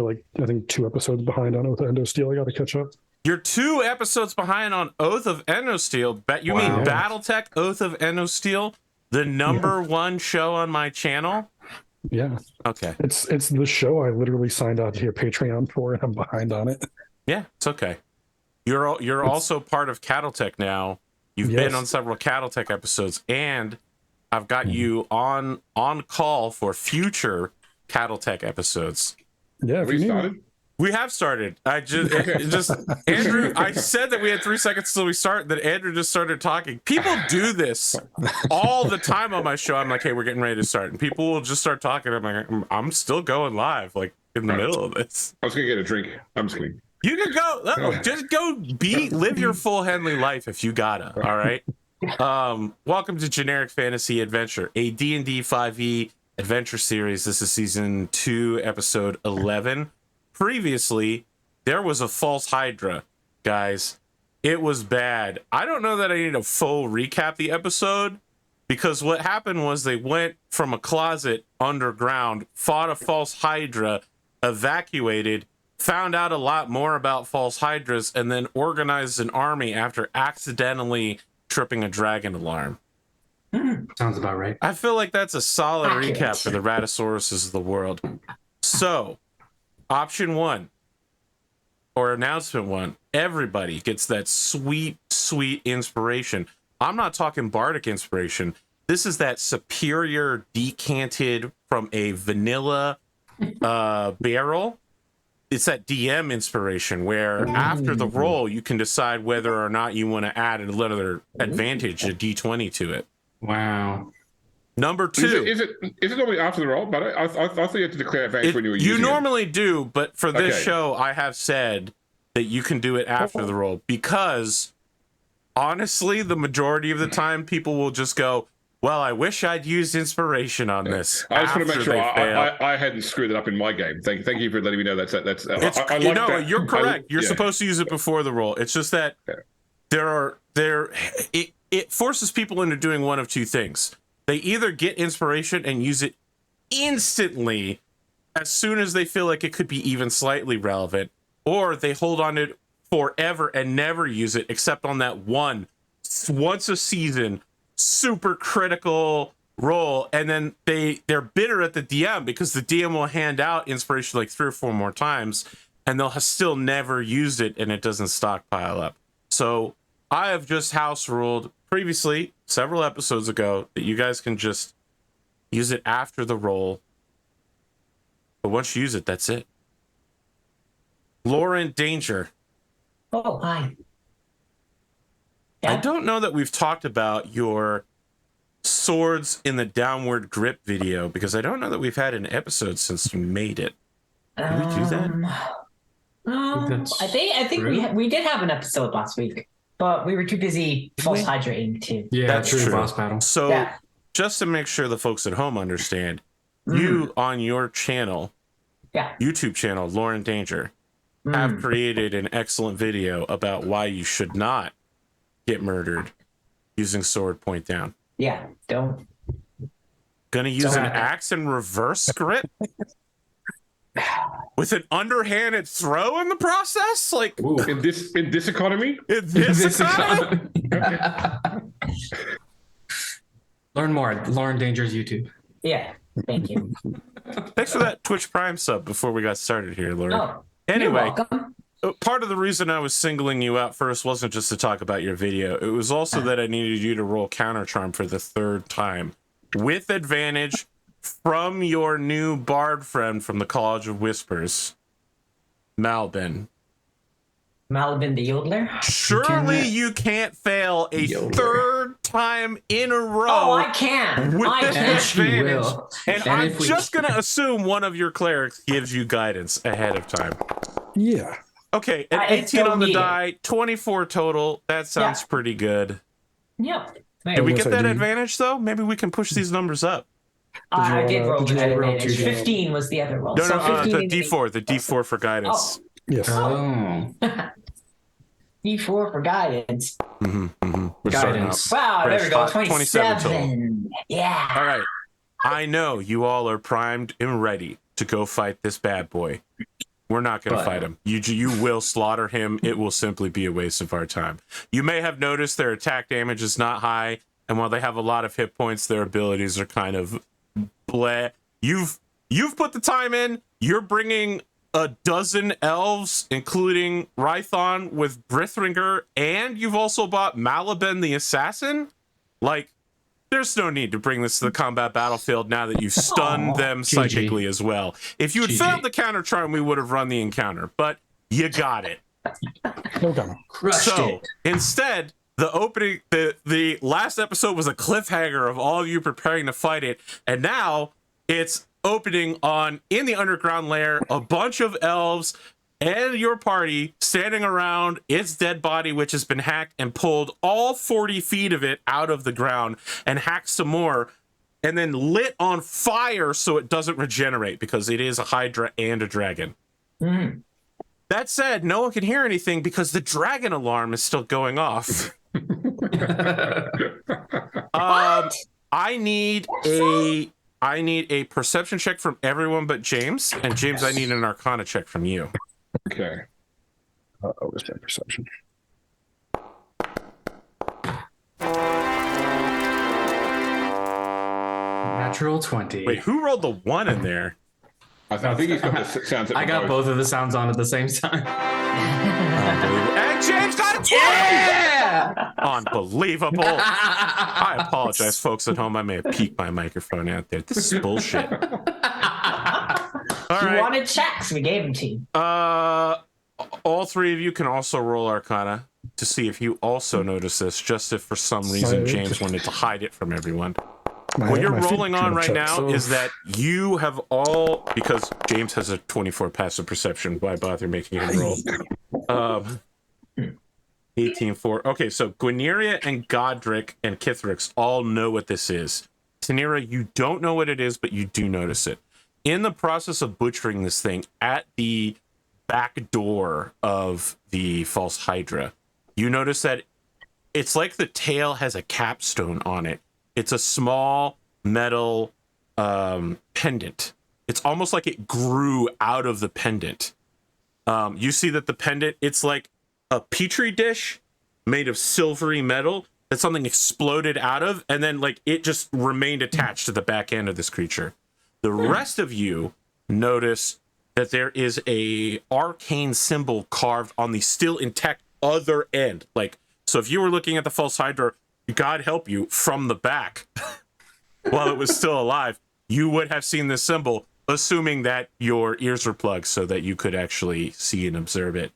Like, I think 2 episodes behind on Oath of Endosteel. I got to catch up. You're 2 episodes behind on Oath of Endosteel. You mean BattleTech Oath of Endosteel, the #1 show on my channel? Yeah. Okay. It's the show I literally signed on to your Patreon for, and I'm behind on it. Yeah, it's okay. You're also part of CattleTech now. You've been on several CattleTech episodes, and I've got you on call for future CattleTech episodes. Yeah, we started. We have started. Andrew, I said that we had 3 seconds till we start, that Andrew just started talking. People do this all the time on my show. I'm like, hey, we're getting ready to start. And people will just start talking. I'm like, I'm still going live, like in the middle of this. I was going to get a drink. I'm just kidding. You can go, just go live your full Henley life if you gotta, all right? Welcome to Generic Fantasy Adventure, a D&D 5e adventure series. This is season 2, episode 11. Previously, there was a false Hydra, guys. It was bad. I don't know that I need a full recap the episode, because what happened was they went from a closet underground, fought a false Hydra, evacuated, found out a lot more about false Hydras, and then organized an army after accidentally tripping a dragon alarm. Sounds about right. I feel like that's a solid recap for the Ratosauruses of the world. So, option 1, or announcement 1, everybody gets that sweet, sweet inspiration. I'm not talking bardic inspiration. This is that superior decanted from a vanilla barrel. It's that DM inspiration where after the roll, you can decide whether or not you want to add another advantage, a D20 to it. Wow. Number 2. Is it normally after the roll? But I thought you had to declare advantage when you were using it. You normally do, but for this show, I have said that you can do it after the roll, because honestly, the majority of the time, people will just go, well, I wish I'd used inspiration on this. I just want to make sure I hadn't screwed it up in my game. Thank you for letting me know that's you're correct. You're supposed to use it before the roll. It's just that it forces people into doing one of 2 things. They either get inspiration and use it instantly as soon as they feel like it could be even slightly relevant, or they hold on to it forever and never use it except on that once a season super critical roll, and then they're bitter at the DM because the DM will hand out inspiration like 3 or 4 more times, and they'll still never used it, and it doesn't stockpile up. So I have just house ruled previously, several episodes ago, that you guys can just use it after the roll. But once you use it, that's it. Lauren Danger. Oh, hi. I don't know that we've talked about your swords in the downward grip video, because I don't know that we've had an episode since you made it. Did we do that? I think we did have an episode last week, but we were too busy false hydrating too. Yeah, that's true. Boss battle. So just to make sure the folks at home understand, you on your channel, YouTube channel, Lauren Danger, have created an excellent video about why you should not get murdered using sword point down. Yeah, don't. Gonna use an axe and reverse grip with an underhanded throw in the process, like in this economy. In this economy. Learn more. Lauren Danger's YouTube. Yeah, thank you. Thanks for that Twitch Prime sub before we got started here, Lauren. Oh, anyway. you're welcome. Part of the reason I was singling you out first wasn't just to talk about your video. It was also that I needed you to roll counter charm for the 3rd time with advantage from your new bard friend from the College of Whispers, Malbin. Malbin the Yodeler? Surely you can't fail a Yodeler. 3rd time in a row. Oh, I can. With I can. advantage. And I'm just going to assume one of your clerics gives you guidance ahead of time. Yeah. Okay, an 18 on the die, 24 total. That sounds pretty good. Yep. Did we get that advantage, though? Maybe we can push these numbers up. I did roll with that advantage. 15 was the other roll. No, the D4. The D4 for guidance. Yes. Oh. D4 for guidance. Guidance. Wow, there we go. 27 total. Yeah. All right. I know you all are primed and ready to go fight this bad boy. We're not going to fight him. You will slaughter him. It will simply be a waste of our time. You may have noticed their attack damage is not high, and while they have a lot of hit points, their abilities are kind of bleh. You've put the time in. You're bringing a dozen elves, including Rython with Brithringer, and you've also bought Malaben the Assassin? Like, there's no need to bring this to the combat battlefield now that you've stunned them psychically as well. If you had failed the counter charm, we would have run the encounter, but you got it. No gun. Crushed it. Instead, the last episode was a cliffhanger of all of you preparing to fight it, and now it's opening on, in the underground lair, a bunch of elves and your party standing around its dead body, which has been hacked and pulled all 40 feet of it out of the ground and hacked some more and then lit on fire so it doesn't regenerate because it is a Hydra and a dragon. Mm. That said, no one can hear anything because the dragon alarm is still going off. I need a perception check from everyone but James, and James, I need an Arcana check from you. Okay. Where's my perception? Natural 20. Wait, who rolled the 1 in there? I think he's got the sounds. I got both of the sounds on at the same time. And James got a 20! Yeah! Unbelievable. I apologize, folks at home. I may have peeked my microphone out there. This is bullshit. All You right. wanted checks, we gave them to you. All three of you can also roll Arcana to see if you also notice this, just if for some reason James wanted to hide it from everyone. What you're rolling on right now is that you have all, because James has a 24 passive perception, why bother making him roll? 18-4. Okay, so Gwyneria and Godric and Kithrix all know what this is. Tanira, you don't know what it is, but you do notice it. In the process of butchering this thing at the back door of the false Hydra, you notice that it's like the tail has a capstone on it. It's a small metal pendant. It's almost like it grew out of the pendant. You see that the pendant, it's like a petri dish made of silvery metal that something exploded out of, and then like it just remained attached to the back end of this creature. The rest of you notice that there is a arcane symbol carved on the still intact other end. Like, so if you were looking at the false Hydra, God help you, from the back while it was still alive, you would have seen this symbol, assuming that your ears were plugged so that you could actually see and observe it.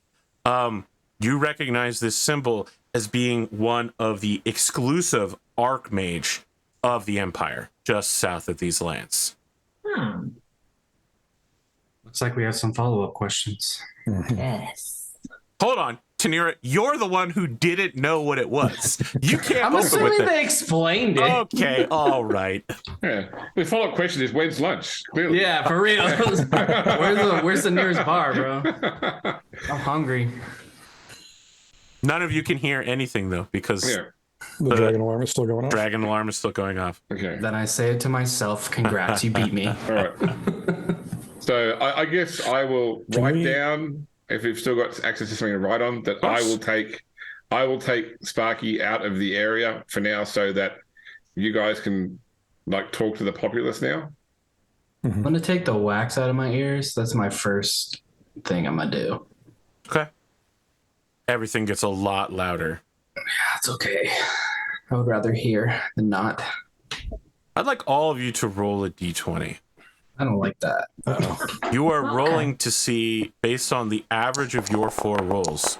You recognize this symbol as being one of the exclusive Archmage of the Empire, just south of these lands. Looks like we have some follow-up questions. Yes. Hold on, Tanira, you're the one who didn't know what it was. You can't I'm open assuming with it. they explained it. Okay, all right. Yeah. The follow-up question is, when's lunch? Clearly. Yeah, for real. where's the nearest bar, bro? I'm hungry. None of you can hear anything, though, because Yeah. The dragon alarm is still going off. dragon alarm is still going off. Okay. Then I say it to myself, congrats, you beat me. All right. So I guess I will write down, if we've still got access to something to write on, that I will take Sparky out of the area for now, so that you guys can like talk to the populace now. I'm gonna take the wax out of my ears. That's my first thing I'm gonna do. Okay. Everything gets a lot louder. That's okay. I would rather hear than not. I'd like all of you to roll a d20. I don't like that. You are rolling to see, based on the average of your 4 rolls,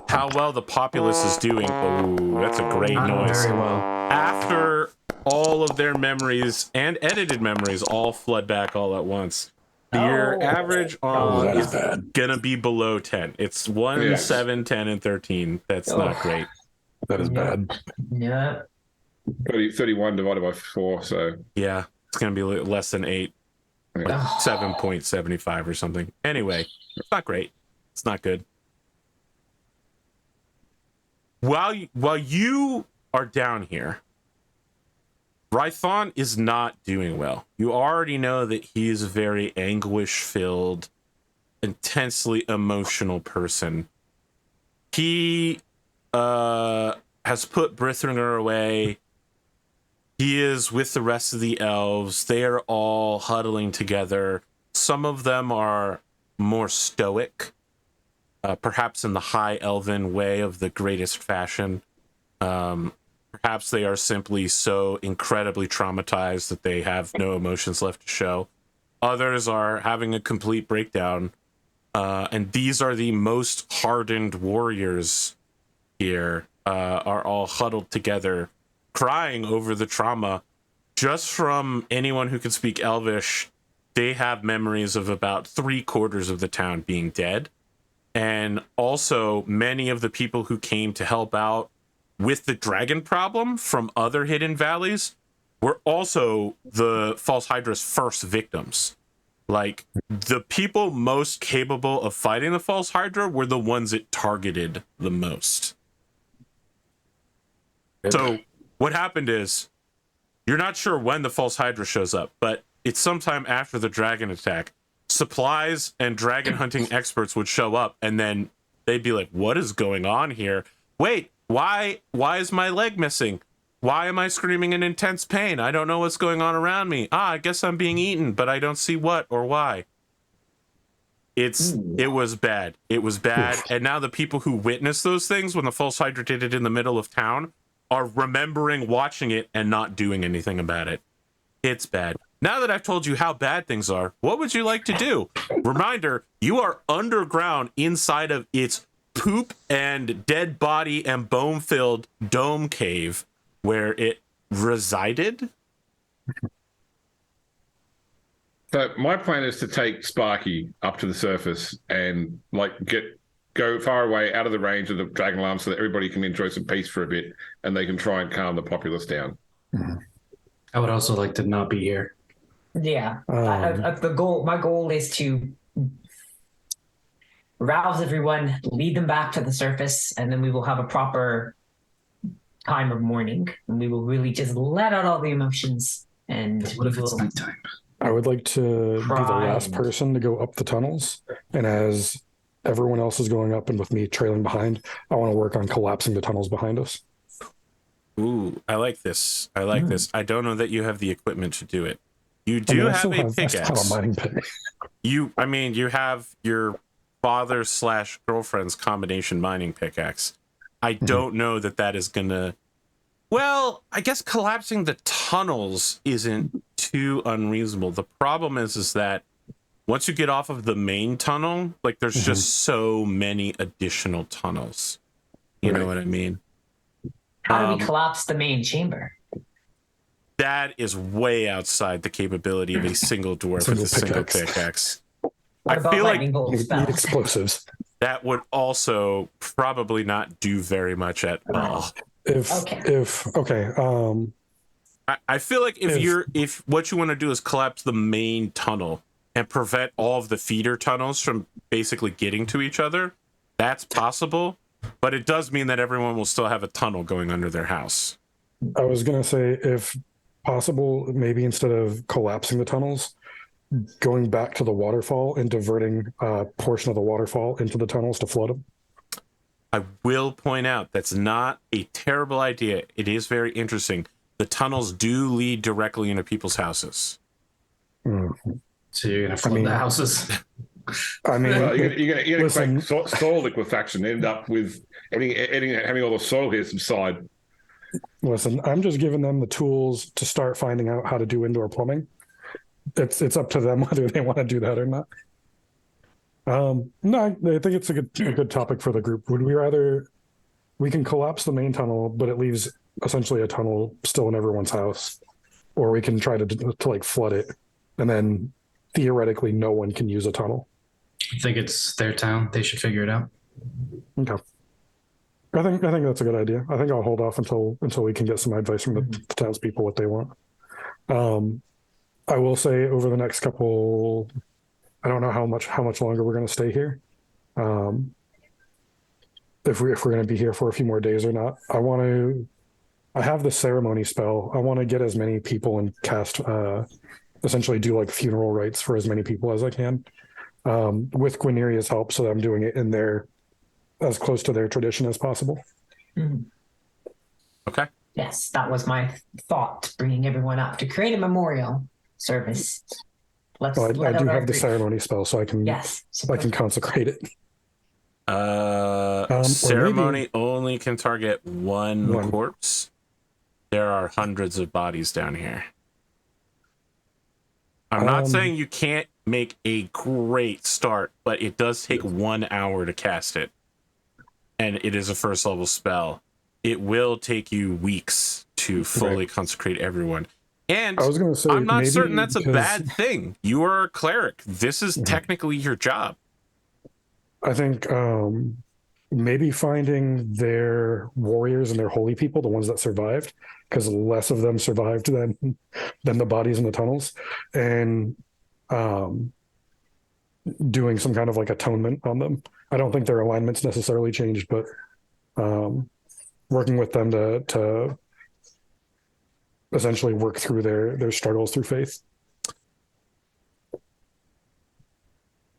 how well the populace is doing. Oh, that's a great Not noise. very well. After all of their memories and edited memories all flood back all at once, your average that is is bad. gonna be below 10. It's 1, Yes. 7, 10, and 13. That's not great. That is bad. Yeah. 31 divided by 4, so Yeah, it's gonna be less than 8. Like 7.75 or something. Anyway, it's not great. It's not good. While you are down here, Rython is not doing well. You already know that he is very anguish-filled, intensely emotional person. He has put Brithringer away. He is with the rest of the elves. They are all huddling together. Some of them are more stoic, perhaps in the high elven way of the greatest fashion. Perhaps they are simply so incredibly traumatized that they have no emotions left to show. Others are having a complete breakdown. And these are the most hardened warriors here, are all huddled together, crying over the trauma. Just from anyone who can speak Elvish, they have memories of about 3/4 of the town being dead. And also many of the people who came to help out with the dragon problem from other hidden valleys were also the False Hydra's first victims. Like, the people most capable of fighting the False Hydra were the ones it targeted the most. So what happened is, you're not sure when the False Hydra shows up, but it's sometime after the dragon attack. Supplies and dragon hunting experts would show up, and then they'd be like, what is going on here? Wait, why is my leg missing? Why am I screaming in intense pain? I don't know what's going on around me. I guess I'm being eaten, but I don't see what or why. It was bad. It was bad. Oof. And now the people who witnessed those things when the False Hydra did it in the middle of town are remembering watching it and not doing anything about it. It's bad. Now that I've told you how bad things are, what would you like to do? Reminder, you are underground inside of its poop and dead body and bone-filled dome cave where it resided. So my plan is to take Sparky up to the surface and go far away out of the range of the dragon alarm so that everybody can enjoy some peace for a bit and they can try and calm the populace down. I would also like to not be here. Yeah. My goal is to rouse everyone, lead them back to the surface, and then we will have a proper time of mourning, and we will really just let out all the emotions. And What if it's nighttime? I would like to be the last person to go up the tunnels, and as everyone else is going up and with me trailing behind, I want to work on collapsing the tunnels behind us. Ooh, I like this. I like this. I don't know that you have the equipment to do it. You do have a I pickaxe. have a mining pick. You have your father/girlfriend's combination mining pickaxe. I don't know that is gonna. Well, I guess collapsing the tunnels isn't too unreasonable. The problem is that once you get off of the main tunnel, like there's just so many additional tunnels. You know what I mean? How do we collapse the main chamber? That is way outside the capability of a single dwarf with a single pickaxe. What about lightning bolt Need spells? explosives. That would also probably not do very much at all. I feel like if what you want to do is collapse the main tunnel and prevent all of the feeder tunnels from basically getting to each other, that's possible. But it does mean that everyone will still have a tunnel going under their house. I was going to say, if possible, maybe instead of collapsing the tunnels, going back to the waterfall and diverting a portion of the waterfall into the tunnels to flood them. I will point out that's not a terrible idea. It is very interesting. The tunnels do lead directly into people's houses. So you're going to flood the houses? I mean, well, you're going to make soil liquefaction, end up with having all the soil here subside. Listen, I'm just giving them the tools to start finding out how to do indoor plumbing. It's up to them whether they want to do that or not. No, I think it's a good topic for the group. Would we rather we can collapse the main tunnel, but it leaves essentially a tunnel still in everyone's house, or we can try to like flood it, and then theoretically no one can use a tunnel. I think it's their town. They should figure it out. Okay. I think that's a good idea. I think I'll hold off until we can get some advice from the townspeople what they want. I will say over the next couple, I don't know how much longer we're going to stay here. If we're going to be here for a few more days or not. I have the ceremony spell. I want to get as many people and cast, essentially do like funeral rites for as many people as I can. with Guineria's help, so that I'm doing it in their as close to their tradition as possible. Mhm. Okay. Yes, that was my thought, bringing everyone up to create a memorial service. Let's. Well, I let do out our have the grief. ceremony spell, so I can Yes, I can consecrate it. Or Ceremony maybe only can target one one. corpse. There are hundreds of bodies down here. I'm not saying you can't make a great start, but it does take 1 hour to cast it. And it is a first level spell. It will take you weeks to fully consecrate everyone. And I was going to say, I'm not maybe certain that's a because bad thing. You are a cleric. This is technically your job. I think maybe finding their warriors and their holy people, the ones that survived, because less of them survived than the bodies in the tunnels, and doing some kind of like atonement on them. I don't think their alignments necessarily changed, but working with them to essentially work through their struggles through faith.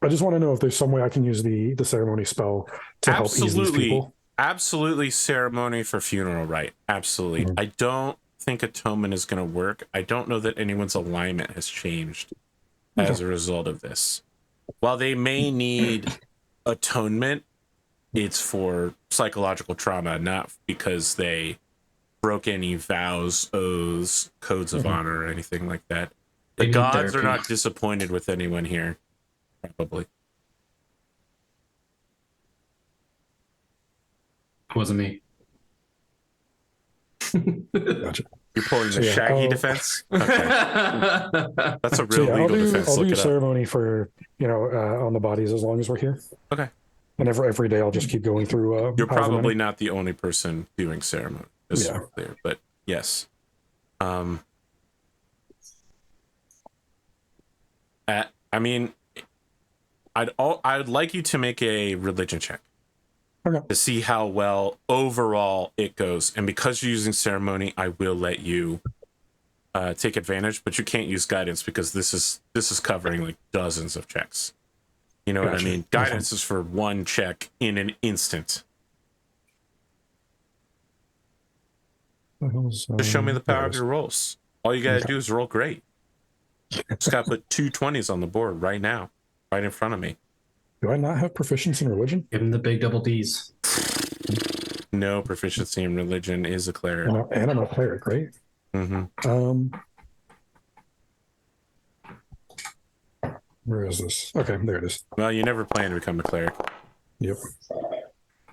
I just want to know if there's some way I can use the ceremony spell to help ease these people. Absolutely, ceremony for funeral rite. Absolutely. I don't think atonement is going to work. I don't know that anyone's alignment has changed as a result of this. While they may need atonement, it's for psychological trauma, not because they broke any vows, oaths, codes of honor, or anything like that. The gods are not disappointed with anyone here, probably. It wasn't me. Gotcha. You're pulling the Shaggy defense? Okay. That's a real legal defense. I'll do ceremony for, on the bodies as long as we're here. Okay. And every day I'll just keep going through. You're probably not the only person doing ceremony. Clear, but yes. I mean, I'd like you to make a religion check. Okay. To see how well overall it goes. And because you're using ceremony, I will let you take advantage, but you can't use guidance because this is covering like dozens of checks. You know what I mean? Guidance is for one check in an instant. Just show me the power of your rolls. All you gotta do is roll great. Just gotta put 2 20s on the board right now, right in front of me. Do I not have proficiency in religion? Give him the big double D's. No proficiency in religion is a cleric. And I'm a cleric, right? Mm-hmm. Where is this? Okay, there it is. Well, you never plan to become a cleric. Yep.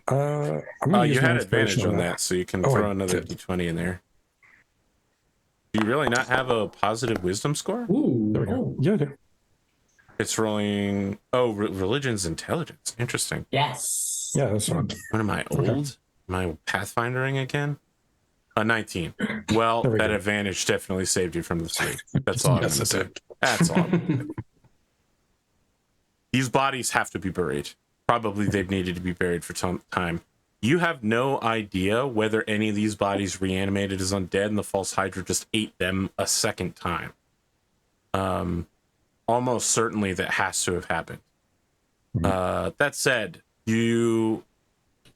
You had advantage on that, so you can throw another d20 in there. Do you really not have a positive wisdom score? Ooh. There we go. Yeah, I do. It's rolling. Oh, religion's intelligence. Interesting. Yes. Yeah, that's fine. What am I, old? Am I pathfindering again? 19. Well, that advantage definitely saved you from the 3. That's all I'm going to say. That's all. These bodies have to be buried. Probably they've needed to be buried for some time. You have no idea whether any of these bodies reanimated as undead and the false Hydra just ate them a second time. Almost certainly that has to have happened. That said, it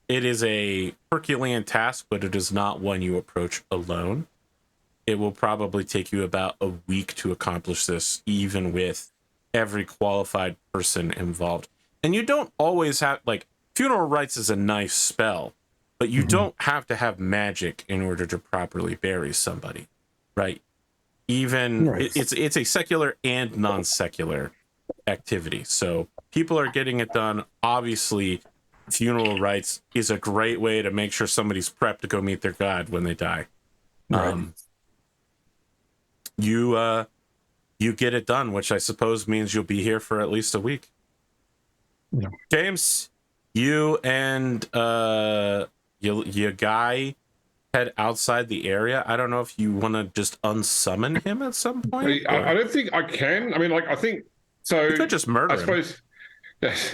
is a Herculean task, but it is not one you approach alone. It will probably take you about a week to accomplish this, even with every qualified person involved. And you don't always have, funeral rites is a nice spell, but you don't have to have magic in order to properly bury somebody, right? It's a secular and non-secular activity. So people are getting it done. Obviously, funeral rites is a great way to make sure somebody's prepped to go meet their god when they die. You get it done, which I suppose means you'll be here for at least a week. Yeah. James, you and your guy head outside the area. I don't know if you want to just unsummon him at some point. I don't think I can. I mean, I think so. You could just murder him. I suppose. Yes.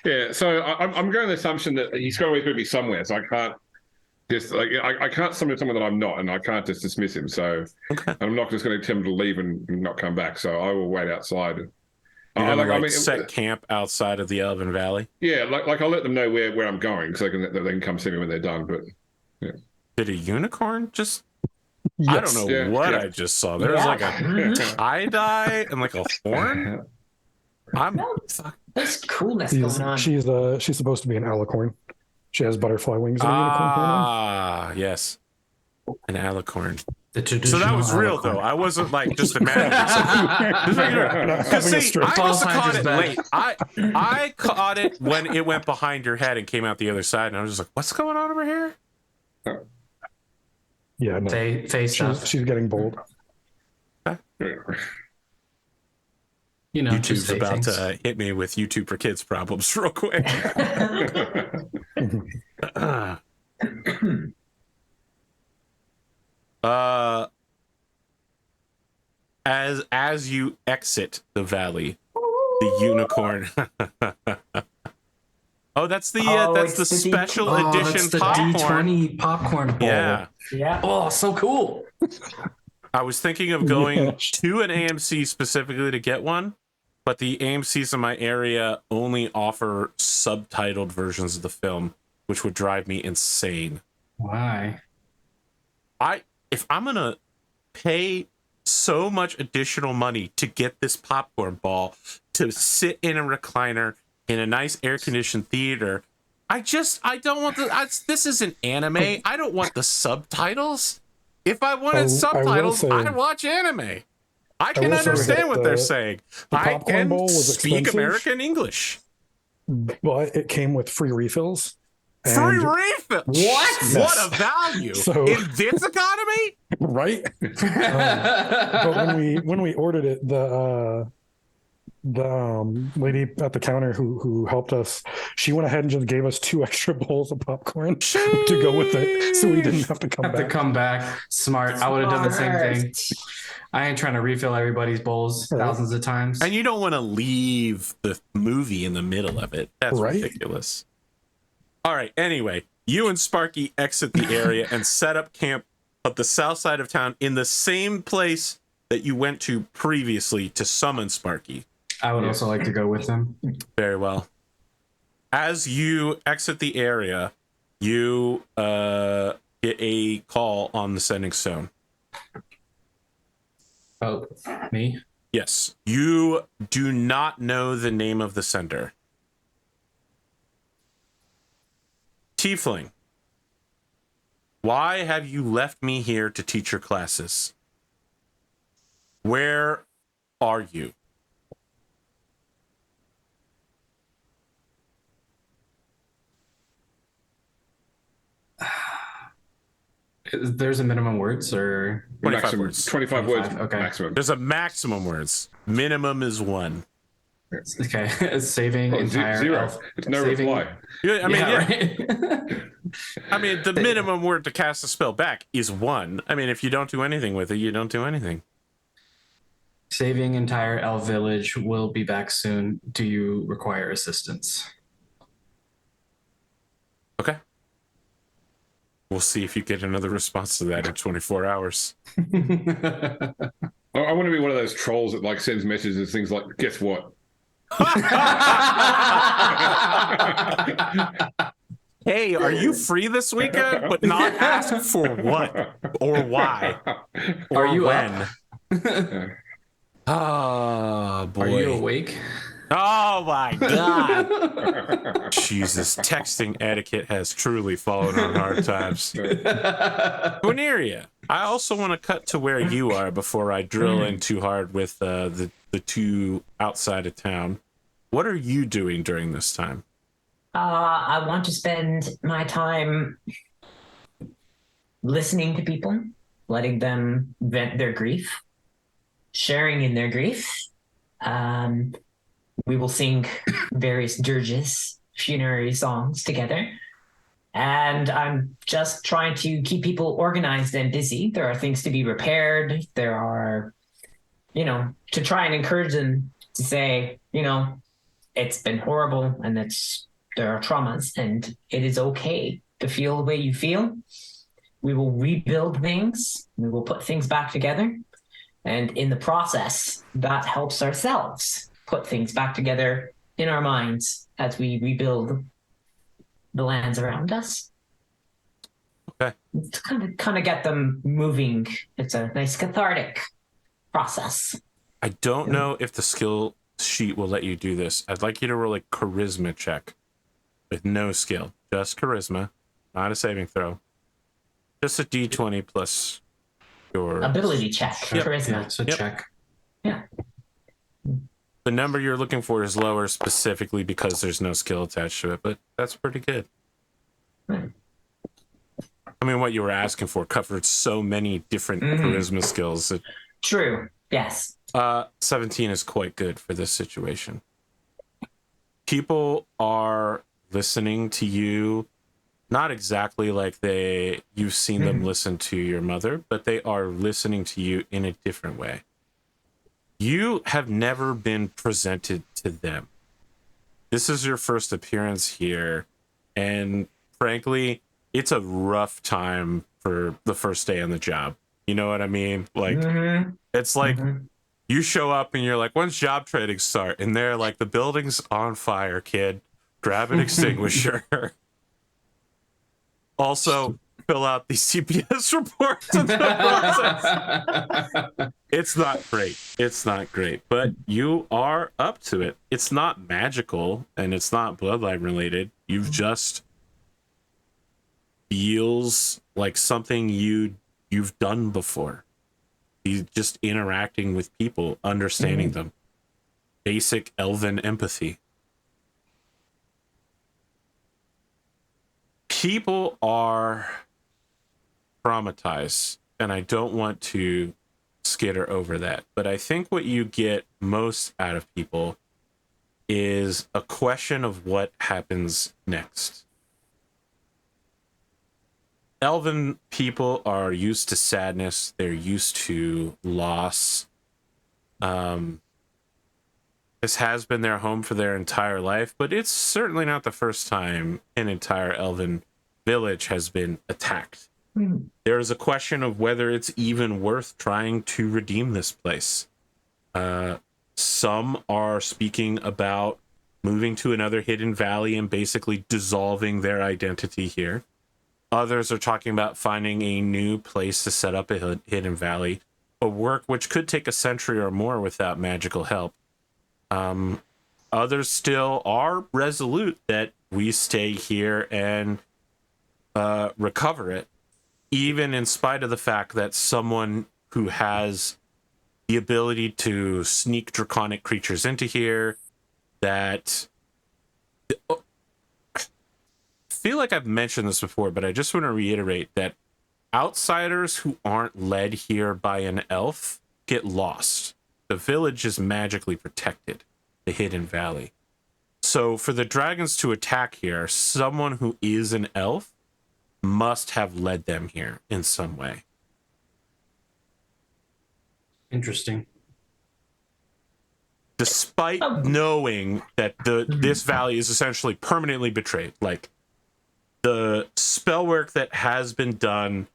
Yeah. So I'm going the assumption that he's always going to be somewhere. So I can't just I can't summon someone that I'm not, and I can't just dismiss him. So I'm not just going to tell him to leave and not come back. So I will wait outside You're gonna set camp outside of the Elven Valley. Yeah, like I'll let them know where I'm going, so they can come see me when they're done. But yeah. Did a unicorn just? Yes. I don't know what I just saw. There was like a tie-dye and like a horn. There's coolness going on. She's supposed to be an alicorn. She has butterfly wings and a unicorn horn on. Ah, yes, an alicorn. So that was real, though. I wasn't like just imagining. Because see, I also caught it late. I caught it when it went behind your head and came out the other side, and I was just like, "What's going on over here?" Yeah, no. She's getting bold. You know, YouTube's about to hit me with YouTube for Kids problems real quick. As you exit the valley, the unicorn. Oh, that's the special edition that's the popcorn. D20 popcorn bowl. Yeah. Oh, so cool. I was thinking of going to an AMC specifically to get one, but the AMCs in my area only offer subtitled versions of the film, which would drive me insane. Why? If I'm gonna pay so much additional money to get this popcorn ball to sit in a recliner in a nice air-conditioned theater, I don't want this isn't anime. I don't want the subtitles. If I wanted subtitles, I'd watch anime. I can understand what they're saying. I can speak American English. But it came with free refills. Free refill? What? Yes. What a value in this economy, right? But when we ordered it, the lady at the counter who helped us, she went ahead and just gave us 2 extra bowls of popcorn to go with it, so we didn't have to come back. Smart. I would have done the same thing. I ain't trying to refill everybody's bowls thousands of times. And you don't want to leave the movie in the middle of it. That's ridiculous. All right. Anyway, you and Sparky exit the area and set up camp at the south side of town in the same place that you went to previously to summon Sparky. I would also like to go with them. Very well. As you exit the area, you get a call on the sending stone. Oh, me? Yes. You do not know the name of the sender. Tiefling, why have you left me here to teach your classes? Where are you? There's a minimum words or 25 words. 25 words. Okay. Maximum. There's a maximum words. Minimum is 1. Okay. Saving entire zero. elf. It's no reply. Right? I mean, the minimum word to cast a spell back is 1. I mean, if you don't do anything with it, you don't do anything. Saving entire elf village. Will be back soon. Do you require assistance? Okay. We'll see if you get another response to that in 24 hours. I want to be one of those trolls that like sends messages, things like, guess what? Hey, are you free this weekend? But not ask for what or why or are you when. Oh, boy. Are you awake? Oh, my God. Jesus, texting etiquette has truly fallen on hard times. Guineria, I also want to cut to where you are before I drill in too hard with the 2 outside of town. What are you doing during this time? I want to spend my time listening to people, letting them vent their grief, sharing in their grief. We will sing various dirges, funerary songs together. And I'm just trying to keep people organized and busy. There are things to be repaired. There are, to try and encourage them to say, it's been horrible and there are traumas and it is okay to feel the way you feel. We will rebuild things. We will put things back together. And in the process, that helps ourselves put things back together in our minds as we rebuild the lands around us. Okay. To kind of get them moving. It's a nice cathartic process. I don't know if the skill sheet will let you do this. I'd like you to roll a charisma check with no skill, just charisma, not a saving throw. Just a d20 plus your Ability check. Yep. Charisma. Yeah, it's a check. Yeah. The number you're looking for is lower specifically because there's no skill attached to it, but that's pretty good. Right. I mean, what you were asking for covered so many different charisma skills. True. Yes. 17 is quite good for this situation. People are listening to you, not exactly like you've seen them listen to your mother, but they are listening to you in a different way. You have never been presented to them. This is your first appearance here, and frankly, it's a rough time for the first day on the job. You know what I mean? Like, it's like you show up and you're like, when's job training start? And they're like, the building's on fire, kid. Grab an extinguisher. Also, fill out the CPS reports. It's not great. It's not great. But you are up to it. It's not magical and it's not bloodline related. You've just feels like something you've done before. You just interacting with people, understanding them. Basic elven empathy. People are traumatized, and I don't want to skitter over that, but I think what you get most out of people is a question of what happens next. Elven people are used to sadness. They're used to loss. This has been their home for their entire life, but it's certainly not the first time an entire elven village has been attacked. There is a question of whether it's even worth trying to redeem this place. Some are speaking about moving to another hidden valley and basically dissolving their identity here. Others are talking about finding a new place to set up a hidden valley, a work which could take a century or more without magical help. Others still are resolute that we stay here and recover it, even in spite of the fact that someone who has the ability to sneak draconic creatures into here, that feel like I've mentioned this before, but I just want to reiterate that outsiders who aren't led here by an elf get lost. The village is magically protected, the hidden valley. So for the dragons to attack here, someone who is an elf must have led them here in some way. Interesting. Despite knowing that this valley is essentially permanently betrayed, like the spell work that has been done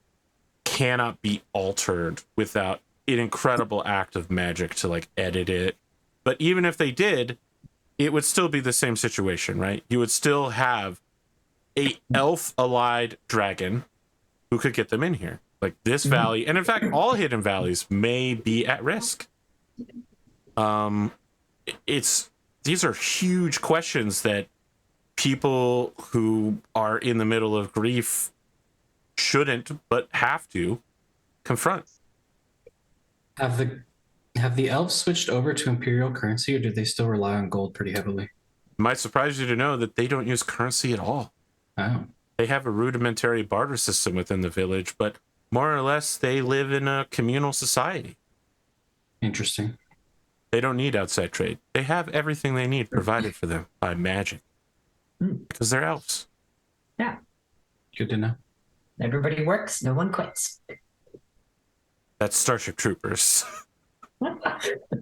cannot be altered without an incredible act of magic to like edit it. But even if they did, it would still be the same situation, right? You would still have a elf-allied dragon who could get them in here. Like this valley, and in fact, all hidden valleys may be at risk. These are huge questions that people who are in the middle of grief shouldn't, but have to confront. Have the elves switched over to imperial currency, or do they still rely on gold pretty heavily? It might surprise you to know that they don't use currency at all. Oh. They have a rudimentary barter system within the village, but more or less they live in a communal society. Interesting. They don't need outside trade. They have everything they need provided for them by magic. Because they're elves. Yeah. Good to know. Everybody works, no one quits. That's Starship Troopers.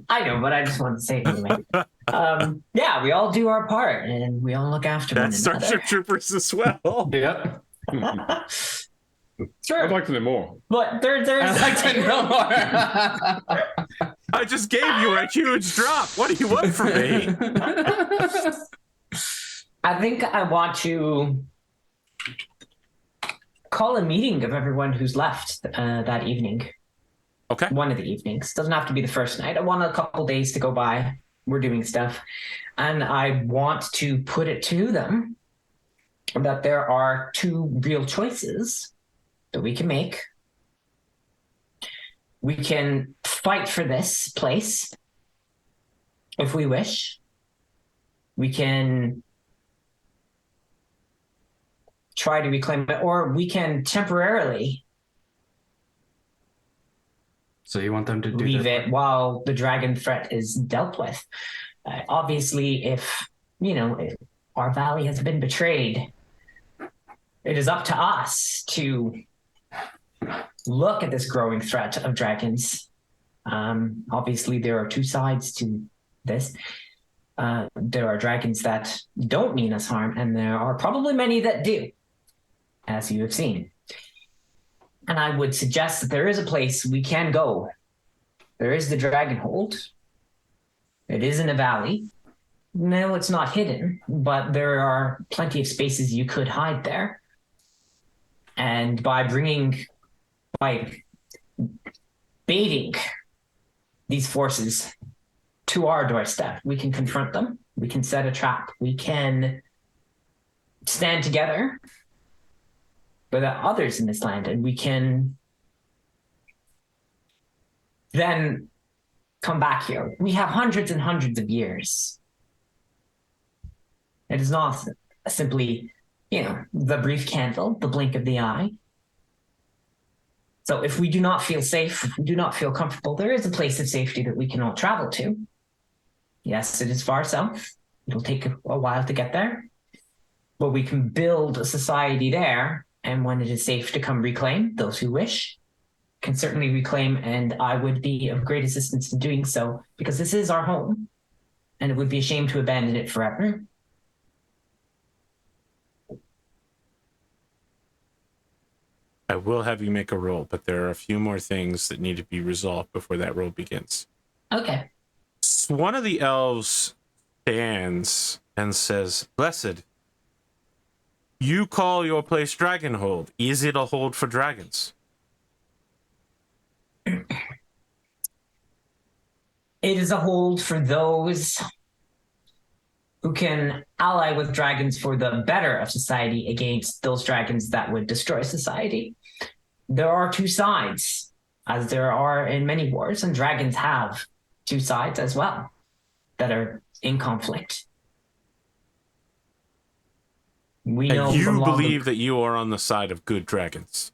I know, but I just wanted to say it anyway. Yeah, we all do our part and we all look after one That's another. Starship Troopers as well. Yep. Sure. I'd like to know more. But there's I'd like to know more. I just gave you a huge drop. What do you want from me? I think I want to call a meeting of everyone who's left that evening. Okay. One of the evenings. Doesn't have to be the first night. I want a couple days to go by. We're doing stuff. And I want to put it to them that there are two real choices that we can make. We can fight for this place if we wish. We can try to reclaim it, or we can temporarily So you want them to do leave it while the dragon threat is dealt with. Obviously, if our valley has been betrayed, it is up to us to look at this growing threat of dragons. Obviously, there are two sides to this. There are dragons that don't mean us harm, and there are probably many that do, as you have seen. And I would suggest that there is a place we can go. There is the dragon hold. It is in a valley. No, it's not hidden, but there are plenty of spaces you could hide there. And by baiting these forces to our doorstep, we can confront them. We can set a trap. We can stand together with others in this land, and we can then come back here. We have hundreds and hundreds of years. It is not simply, the brief candle, the blink of the eye. So if we do not feel safe, if we do not feel comfortable, there is a place of safety that we can all travel to. Yes, it is far south. It'll take a while to get there, but we can build a society there. And when it is safe to come reclaim, those who wish can certainly reclaim. And I would be of great assistance in doing so, because this is our home and it would be a shame to abandon it forever. I will have you make a roll, but there are a few more things that need to be resolved before that roll begins. Okay. One of the elves stands and says, "Blessed, you call your place Dragonhold. Is it a hold for dragons?" It is a hold for those who can ally with dragons for the better of society against those dragons that would destroy society. There are two sides, as there are in many wars, and dragons have two sides as well that are in conflict. We know and you believe that you are on the side of good dragons.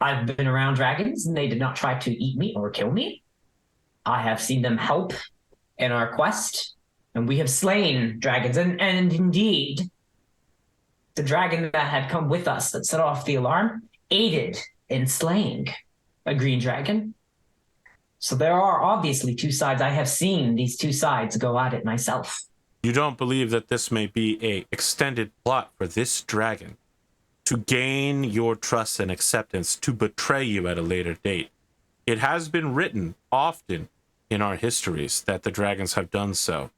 I've been around dragons and they did not try to eat me or kill me. I have seen them help in our quest, and we have slain dragons. And indeed, the dragon that had come with us that set off the alarm aided in slaying a green dragon. So there are obviously two sides. I have seen these two sides go at it myself. You don't believe that this may be a extended plot for this dragon to gain your trust and acceptance, to betray you at a later date. It has been written often in our histories that the dragons have done so,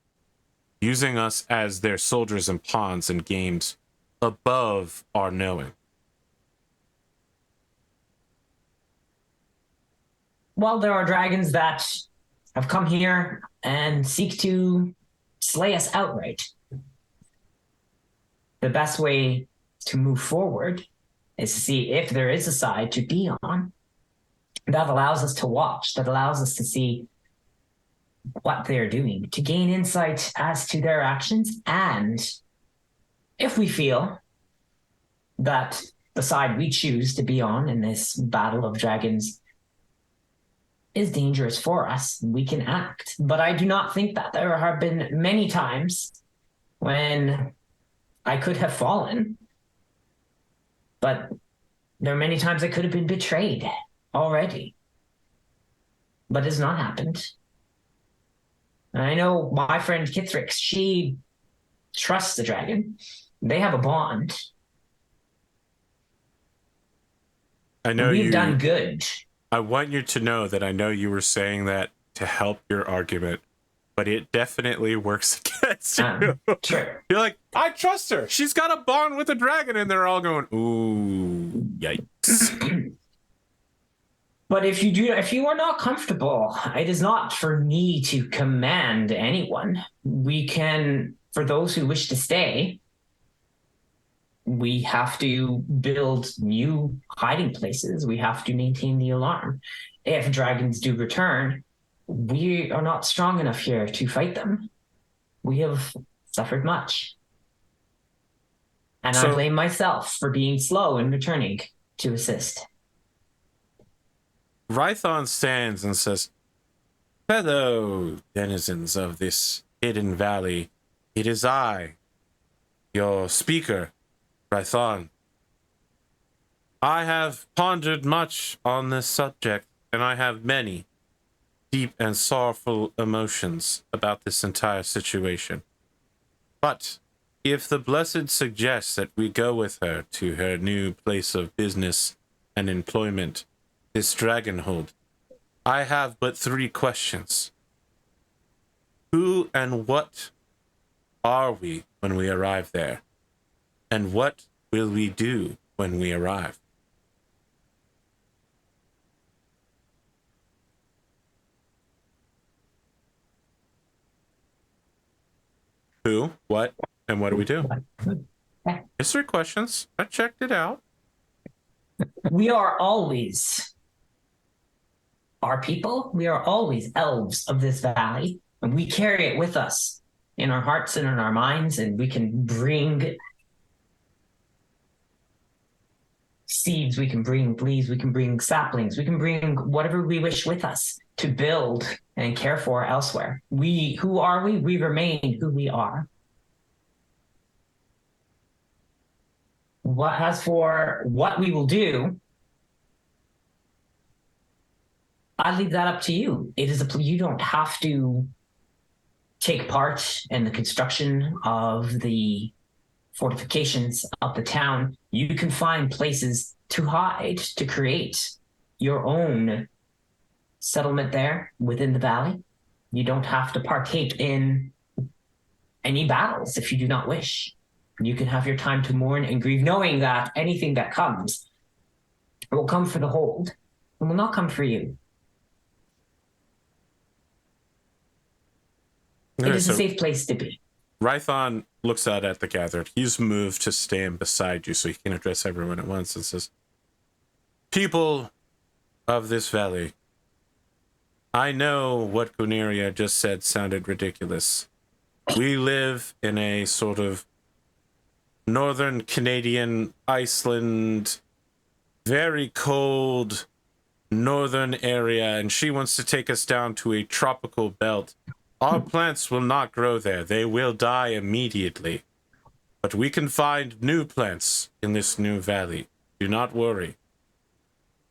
using us as their soldiers and pawns in games above our knowing. Well, there are dragons that have come here and seek to slay us outright. The best way to move forward is to see if there is a side to be on that allows us to watch, that allows us to see what they're doing, to gain insight as to their actions. And if we feel that the side we choose to be on in this battle of dragons is dangerous for us, we can act. But I do not think that. There have been many times when I could have fallen, but there are many times I could have been betrayed already. But it has not happened. And I know my friend Kithrix, she trusts the dragon. They have a bond. I know We've done good. I want you to know that I know you were saying that to help your argument, but it definitely works against you. Sure. You're like, I trust her. She's got a bond with a dragon, and they're all going, ooh, yikes. But if you are not comfortable, it is not for me to command anyone. We can, for those who wish to stay, we have to build new hiding places. We have to maintain the alarm. If dragons do return, we are not strong enough here to fight them. We have suffered much. And I blame myself for being slow in returning to assist. Rython stands and says, fellow denizens of this hidden valley, it is I, your speaker, Rython. I have pondered much on this subject, and I have many deep and sorrowful emotions about this entire situation. But if the Blessed suggests that we go with her to her new place of business and employment, this Dragonhold, I have but 3 questions. Who and what are we when we arrive there? And what will we do when we arrive? Who, what, and what do we do? It's 3 questions. I checked it out. We are always our people. We are always elves of this valley, and we carry it with us in our hearts and in our minds, and we can bring seeds, we can bring leaves, we can bring saplings, we can bring whatever we wish with us to build and care for elsewhere. Who are we? We remain who we are. As for what we will do, I leave that up to you. You don't have to take part in the construction of the fortifications of the town. You can find places to hide, to create your own settlement there within the valley. You don't have to partake in any battles if you do not wish. You can have your time to mourn and grieve, knowing that anything that comes will come for the hold and will not come for you. It is a safe place to be. Rython looks out at the gathered. He's moved to stand beside you so he can address everyone at once and says, people of this valley, I know what Guneria just said sounded ridiculous. We live in a sort of northern Canadian, Iceland, very cold northern area, and she wants to take us down to a tropical belt. Our plants will not grow there. They will die immediately. But we can find new plants in this new valley. Do not worry.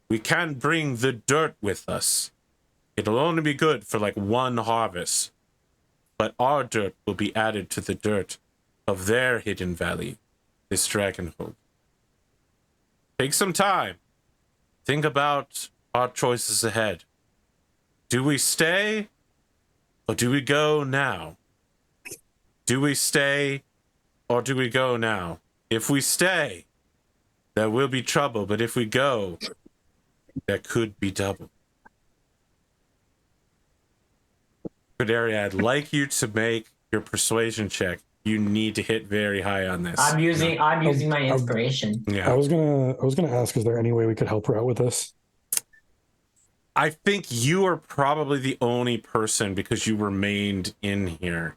We can bring the dirt with us. It'll only be good for like 1 harvest. But our dirt will be added to the dirt of their hidden valley, this Dragonhold. Take some time. Think about our choices ahead. Do we stay? Or do we go now? Do we stay or do we go now? If we stay, there will be trouble, but if we go, there could be double. Guneria, I'd like you to make your persuasion check. You need to hit very high on this. I'm using my inspiration. I was gonna ask, is there any way we could help her out with this? I think you are probably the only person because you remained in here.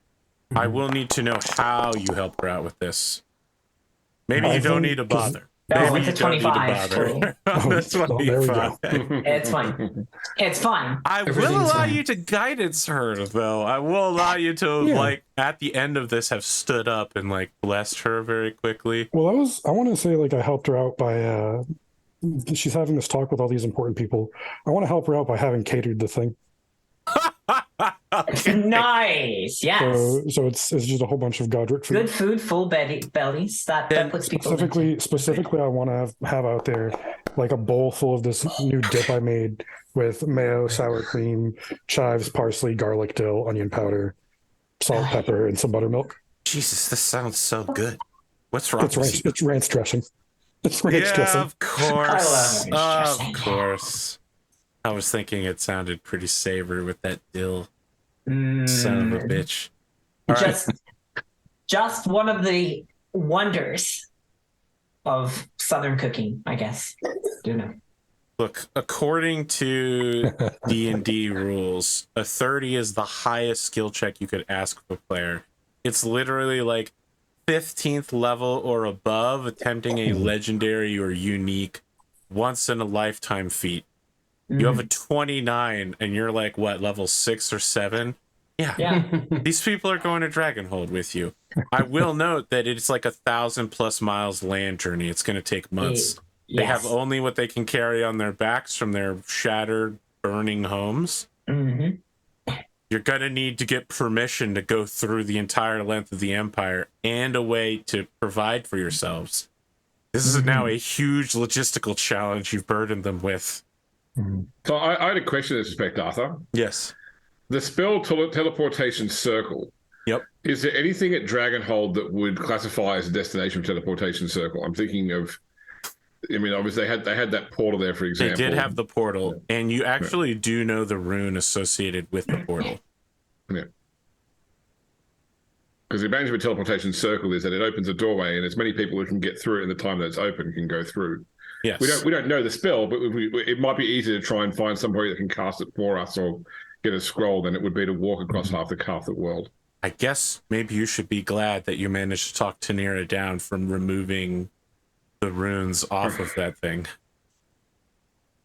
I will need to know how you help her out with this. Maybe you don't need to bother. No, Maybe it's you a don't need to 25. bother. Oh, That's there we go. It's fine. It's fine. I will Everything's allow fine. you to guidance her, though. I will allow you to, like, at the end of this, have stood up and, like, blessed her very quickly. Well, I want to say, like, I helped her out by, she's having this talk with all these important people. I want to help her out by having catered the thing. Nice. Yes. So it's just a whole bunch of Godric food. Good food, full bellies. That puts people Specifically, I want to have out there like a bowl full of this new dip I made with mayo, sour cream, chives, parsley, garlic, dill, onion powder, salt, pepper, and some buttermilk. Jesus, this sounds so good. What's wrong? It's ranch dressing. It's ranch Yeah, dressing. of course. I love ranch Of course. I was thinking it sounded pretty savory with that dill. Son of a bitch. All right. Just one of the wonders of Southern cooking, I guess. You know. Look, according to D&D rules, a 30 is the highest skill check you could ask of a player. It's literally like 15th level or above, attempting a legendary or unique once-in-a-lifetime feat. You have a 29, and you're like, what, level 6 or 7? Yeah. These people are going to Dragonhold with you. I will note that it's like 1,000+ miles land journey. It's going to take months. They have only what they can carry on their backs from their shattered, burning homes. You're going to need to get permission to go through the entire length of the Empire and a way to provide for yourselves. This is now a huge logistical challenge you've burdened them with. So I had a question in this respect, Arthur. Yes. The spell teleportation circle. Yep. Is there anything at Dragonhold that would classify as a destination teleportation circle? I'm thinking of. I mean, obviously they had that portal there, for example. They did have the portal, and you actually do know the rune associated with the portal. Yeah. Because the advantage of a teleportation circle is that it opens a doorway, and as many people who can get through it in the time that it's open can go through. Yes. We don't know the spell, but it might be easier to try and find somebody that can cast it for us or get a scroll than it would be to walk across half the world. I guess maybe you should be glad that you managed to talk Tanira down from removing the runes off of that thing.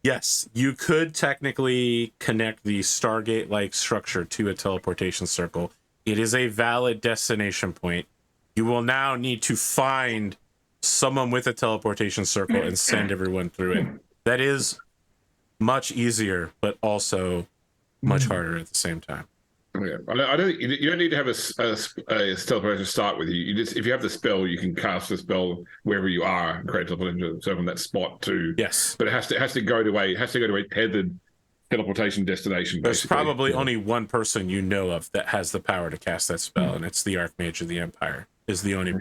Yes, you could technically connect the Stargate-like structure to a teleportation circle. It is a valid destination point. You will now need to find someone with a teleportation circle and send everyone through it. That is much easier, but also much harder at the same time. Yeah, I don't. You don't need to have a teleportation start with you. You just, if you have the spell, you can cast the spell wherever you are and create teleportation from that spot too. Yes, but it has to go to a tethered teleportation destination. There's basically. probably only one person you know of that has the power to cast that spell, and it's the Archmage of the Empire. Is the only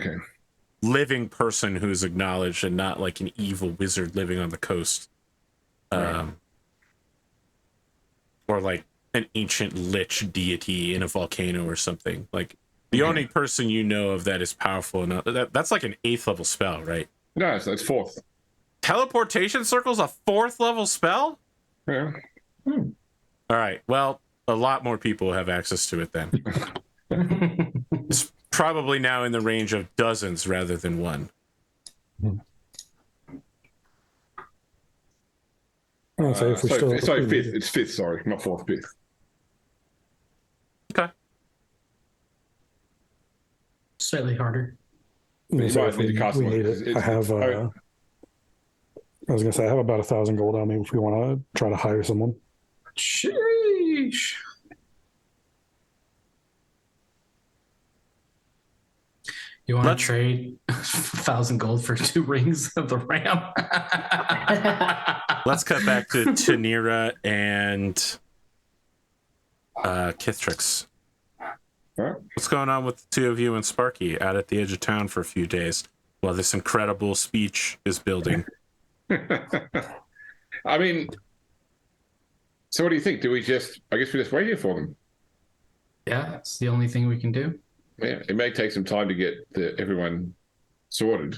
living person who is acknowledged, and not like an evil wizard living on the coast, or like an ancient lich deity in a volcano or something. Like the only person you know of that is powerful enough. That's like an 8th level spell, right? No, it's 4th. Teleportation circle's a 4th level spell? Yeah. All right. Well, a lot more people have access to it then. It's probably now in the range of dozens rather than one. Sorry, 5th. It's 5th. Sorry, not 4th. 5th. Okay. Slightly harder. We need it. I have. I was gonna say I have about 1,000 gold on me if we want to try to hire someone. Sheesh. You want to trade 1,000 gold for 2 rings of the ram? Let's cut back to Tanira and Kithtrix. What's going on with the two of you and Sparky out at the edge of town for a few days while this incredible speech is building? I mean, so what do you think? I guess we're just waiting for them. Yeah, it's the only thing we can do. Yeah, it may take some time to get everyone sorted.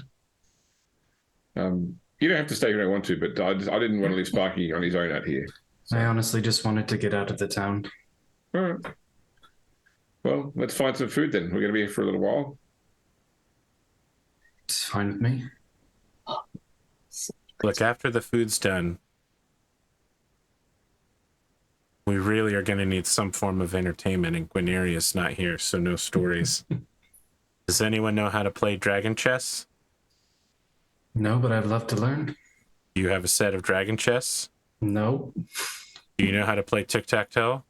You don't have to stay if you don't want to, but I didn't want to leave Sparky on his own out here. So. I honestly just wanted to get out of the town. All right. Well, let's find some food then. We're going to be here for a little while. It's fine with me. Look, after the food's done, we really are going to need some form of entertainment, and Guineria's not here, so no stories. Does anyone know how to play dragon chess? No, but I'd love to learn. Do you have a set of dragon chess? No. Do you know how to play tic-tac-toe?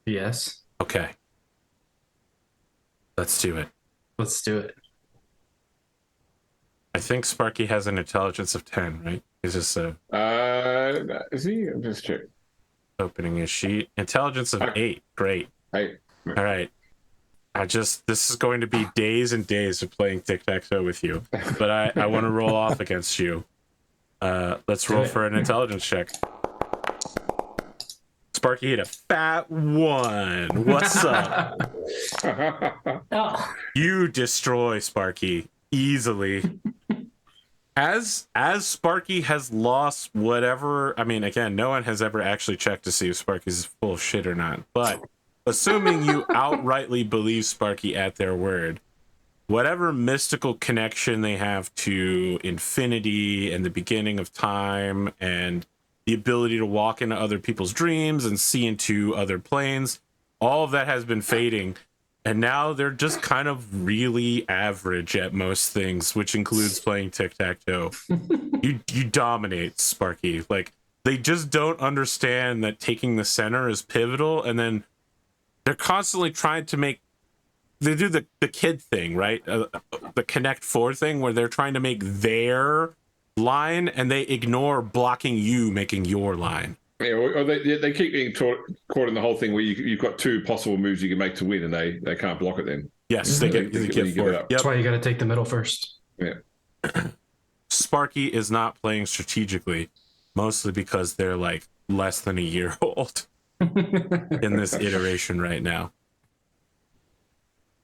Yes. Okay. Let's do it. Let's do it. I think Sparky has an intelligence of 10, right? Is this Is he? I'm just checking. opening his sheet? Intelligence of 8. Great. Hey. All right. This is going to be days and days of playing tic-tac-toe with you, but I want to roll off against you. Let's roll for an intelligence check. Sparky hit a fat 1. What's up? Oh, You destroy Sparky easily. As Sparky has lost whatever, I mean, again, no one has ever actually checked to see if Sparky's full of shit or not, but assuming you outrightly believe Sparky at their word, whatever mystical connection they have to infinity and the beginning of time and the ability to walk into other people's dreams and see into other planes, all of that has been fading. And now they're just kind of really average at most things, which includes playing tic-tac-toe. You dominate, Sparky. Like, they just don't understand that taking the center is pivotal, and then they're constantly trying to they do the kid thing, right? The Connect 4 thing, where they're trying to make their line, and they ignore blocking you making your line. Yeah, or they keep getting caught in the whole thing where you've got 2 possible moves you can make to win, and they can't block it then. Yes, they get give it up. Yep. That's why you got to take the middle first. Yeah. Sparky is not playing strategically, mostly because they're like less than a year old in this iteration right now.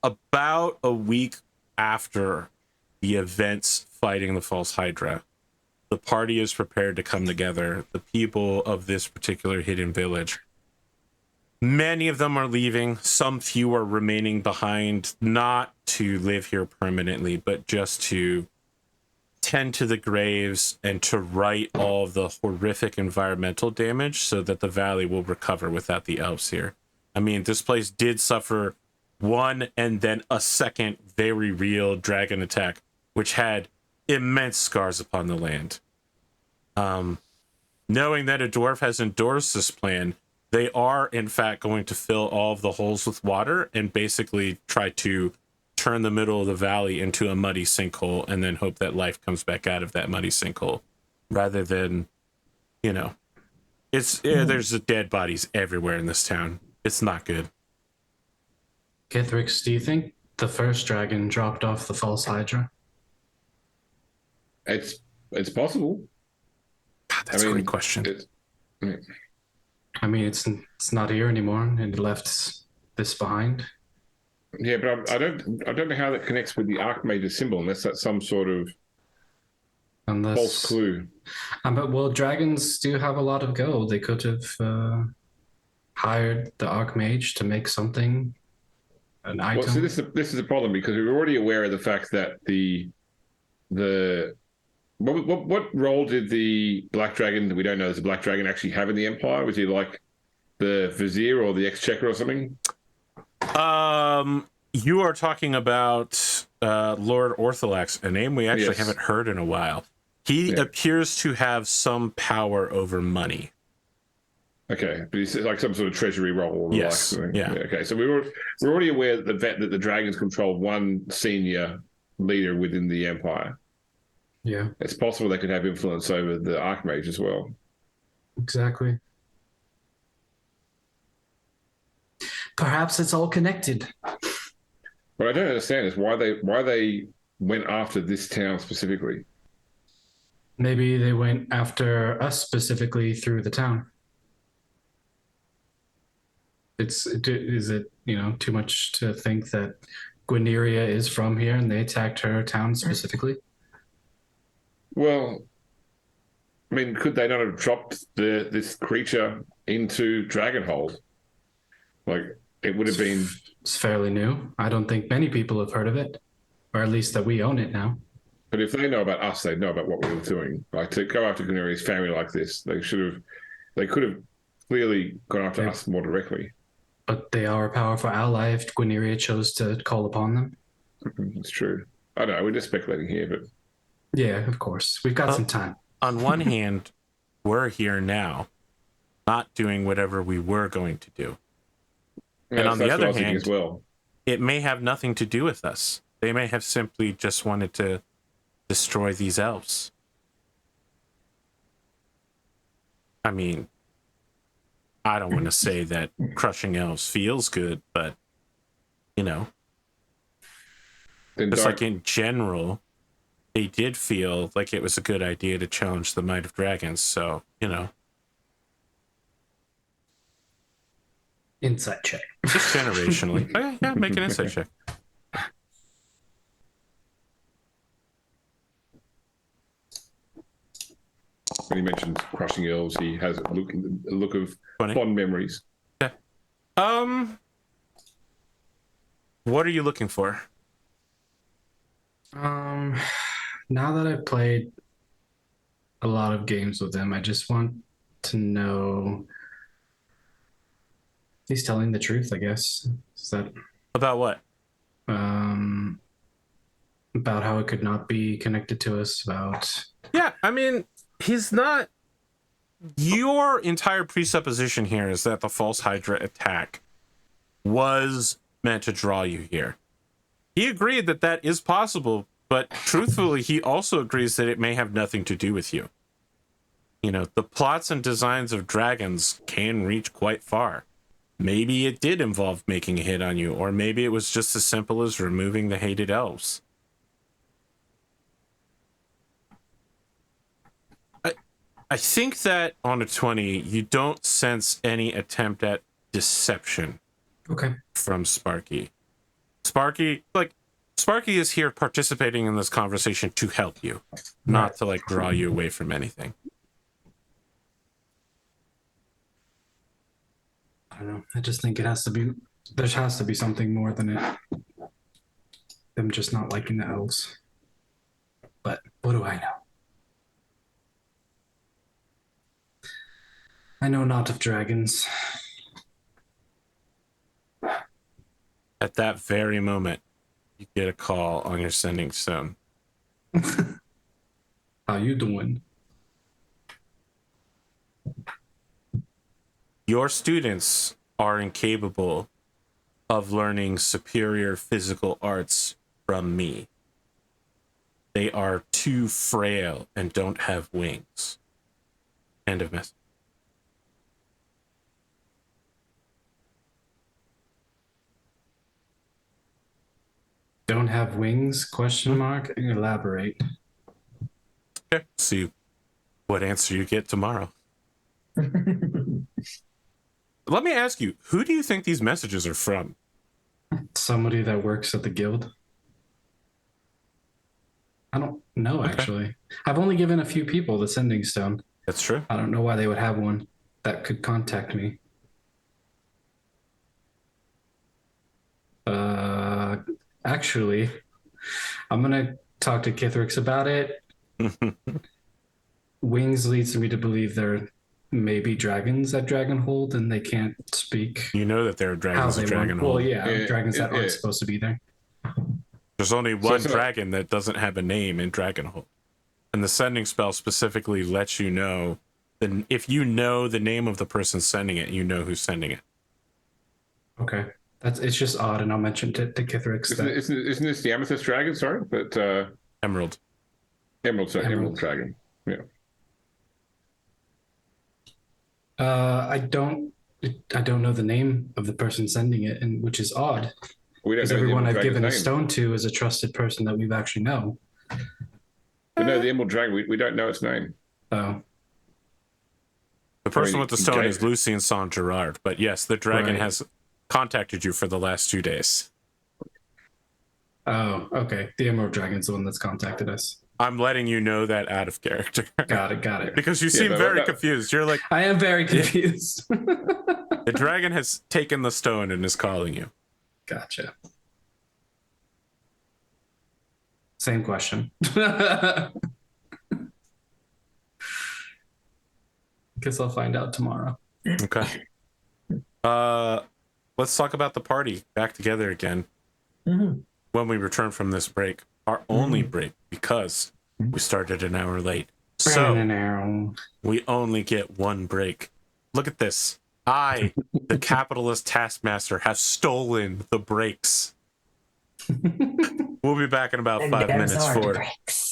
About a week after the events fighting the False Hydra, the party is prepared to come together. The people of this particular hidden village, many of them are leaving. Some few are remaining behind, not to live here permanently, but just to tend to the graves and to right all of the horrific environmental damage so that the valley will recover without the elves here. I mean, this place did suffer one and then a second very real dragon attack, which had immense scars upon the land. Knowing that a dwarf has endorsed this plan, they are in fact going to fill all of the holes with water and basically try to turn the middle of the valley into a muddy sinkhole and then hope that life comes back out of that muddy sinkhole, rather than, there's dead bodies everywhere in this town. It's not good. Kithrix, do you think the first dragon dropped off the False Hydra? It's possible. God, that's a great question. I mean, it's not here anymore. It left this behind. Yeah, but I don't know how that connects with the Archmage's symbol, unless that's some sort of false clue. But well, dragons do have a lot of gold. They could have hired the Archmage to make something, an item. Well, so this is a problem because we're already aware of the fact that what role did the Black Dragon, that we don't know as a Black Dragon, actually have in the Empire? Was he like the Vizier or the Exchequer or something? You are talking about Lord Ortholex, a name we actually haven't heard in a while. He appears to have some power over money. Okay, but he's like some sort of treasury role. Yes. Yeah. Okay, so we're already aware that the dragons control one senior leader within the Empire. Yeah, it's possible they could have influence over the Archmage as well. Exactly. Perhaps it's all connected. What I don't understand is why they went after this town specifically. Maybe they went after us specifically through the town. Is it too much to think that Gwyneria is from here and they attacked her town specifically? Well, I mean, could they not have dropped this creature into Dragonhold? Like, it would have been... It's fairly new. I don't think many people have heard of it, or at least that we own it now. But if they know about us, they know about what we were doing. Like, to go after Guineria's family like this, they could have clearly gone after us more directly. But they are a powerful ally if Gwyneria chose to call upon them. It's true. I don't know, we're just speculating here, but... Yeah, of course. We've got some time. On one hand, we're here now, not doing whatever we were going to do. Yeah, and on the other hand, as well, it may have nothing to do with us. They may have simply just wanted to destroy these elves. I mean, I don't want to say that crushing elves feels good, but, you know, Then just don't. like in general, they did feel like it was a good idea to challenge the might of dragons. So, you know, Insight check. just generationally. Okay, yeah, make an insight check. When he mentions crushing elves, he has a look of 20. fond memories. Yeah. What are you looking for? Now that I've played a lot of games with him, I just want to know he's telling the truth, I guess. Is that About what? about how it could not be connected to us, about Yeah, I mean, he's not. Your entire presupposition here is that the false Hydra attack was meant to draw you here. He agreed that that is possible, but truthfully, he also agrees that it may have nothing to do with you. You know, the plots and designs of dragons can reach quite far. Maybe it did involve making a hit on you, or maybe it was just as simple as removing the hated elves. I think that on a 20, you don't sense any attempt at deception okay. from Sparky. Sparky is here participating in this conversation to help you, not to like draw you away from anything. I don't know. I just think there has to be something more than them just not liking the elves. But what do I know? I know not of dragons. At that very moment, you get a call on your sending stone. How you doing? Your students are incapable of learning superior physical arts from me. They are too frail and don't have wings. End of message. Don't have wings? Question mark. Elaborate. Okay. See what answer you get tomorrow. Let me ask you, who do you think these messages are from? Somebody that works at the guild. I don't know, actually. I've only given a few people the sending stone. That's true. I don't know why they would have one that could contact me. Actually, I'm gonna talk to Kithrix about it. Wings leads me to believe there may be dragons at Dragonhold, and they can't speak. You know that there are dragons at Dragonhold. Well, yeah, dragons that aren't supposed to be there. There's only one dragon that doesn't have a name in Dragonhold. And the sending spell specifically lets you know that if you know the name of the person sending it, you know who's sending it. Okay. It's just odd, and I'll mention it to Kithrix. Isn't this the Amethyst Dragon? Sorry, but Emerald. Emerald Dragon. Yeah. I don't know the name of the person sending it, and which is odd. Because everyone I've given a stone to is a trusted person that we've actually know. But no, the Emerald Dragon, we don't know its name. Oh. The person with the stone is Lucien Saint Gerard, but yes, the dragon has contacted you for the last 2 days. Oh, okay. The Emerald Dragon's the one that's contacted us. I'm letting you know that out of character. Got it. Because you seem very confused. You're like, I am very confused. The dragon has taken the stone and is calling you. Gotcha. Same question. Guess I'll find out tomorrow. Okay. Let's talk about the party back together again. Mm-hmm. When we return from this break, our only break, because we started an hour late. So we only get one break. Look at this. I, the capitalist taskmaster, have stolen the breaks. We'll be back in about 5 minutes for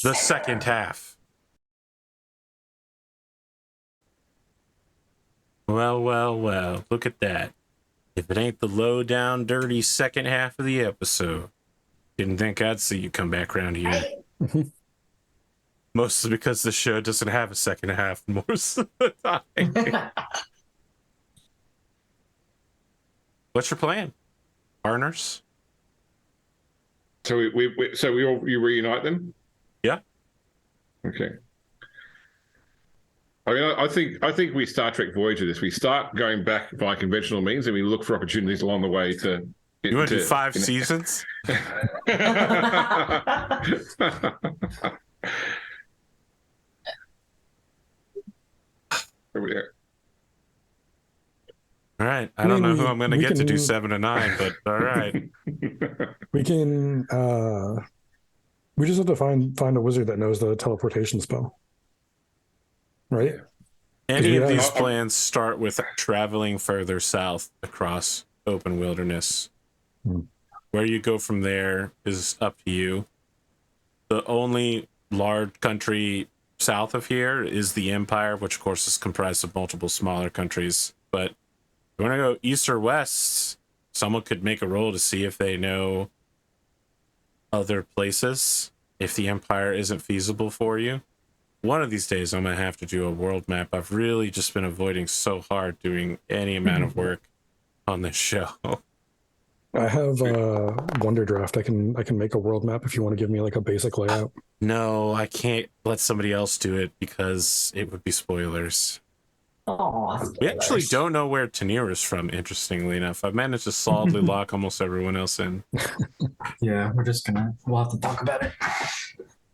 the second half. Well, well, well. Look at that. If it ain't the low down, dirty second half of the episode, didn't think I'd see you come back around here. Mostly because the show doesn't have a second half most of the time. What's your plan, partners? So you reunite them? Yeah. Okay. I mean, I think we Star Trek Voyager this. We start going back by conventional means, and we look for opportunities along the way to. You want to do 5 seasons? All right. I don't know who I'm going to get to do 7 to 9, but all right. We can. We just have to find a wizard that knows the teleportation spell, right? Any of these plans start with traveling further south across open wilderness. Where you go from there is up to you. The only large country south of here is the Empire, which of course is comprised of multiple smaller countries. But if you want to go east or west, someone could make a roll to see if they know other places, if the Empire isn't feasible for you. One of these days I'm going to have to do a world map. I've really just been avoiding so hard doing any amount of work on this show. I have Wonder Draft. I can make a world map if you want to give me like a basic layout. No, I can't let somebody else do it because it would be spoilers. Oh, We actually don't know where Tanira's from, interestingly enough. I've managed to solidly lock almost everyone else in. Yeah, we'll have to talk about it.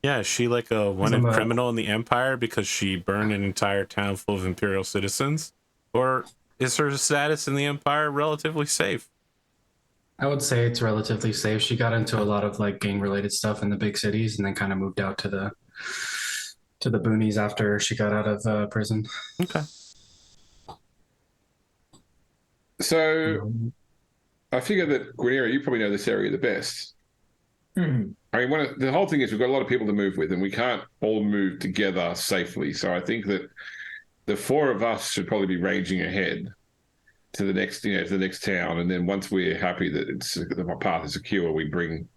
Yeah, is she like a wanted criminal in the Empire because she burned an entire town full of Imperial citizens? Or is her status in the Empire relatively safe? I would say it's relatively safe. She got into a lot of like gang related stuff in the big cities and then kind of moved out to the boonies after she got out of prison. Okay. So I figure that Gwenera, you probably know this area the best. Mm-hmm. I mean, the whole thing is we've got a lot of people to move with, and we can't all move together safely. So I think that the 4 of us should probably be ranging ahead to the next, to the next town, and then once we're happy that the path is secure, we bring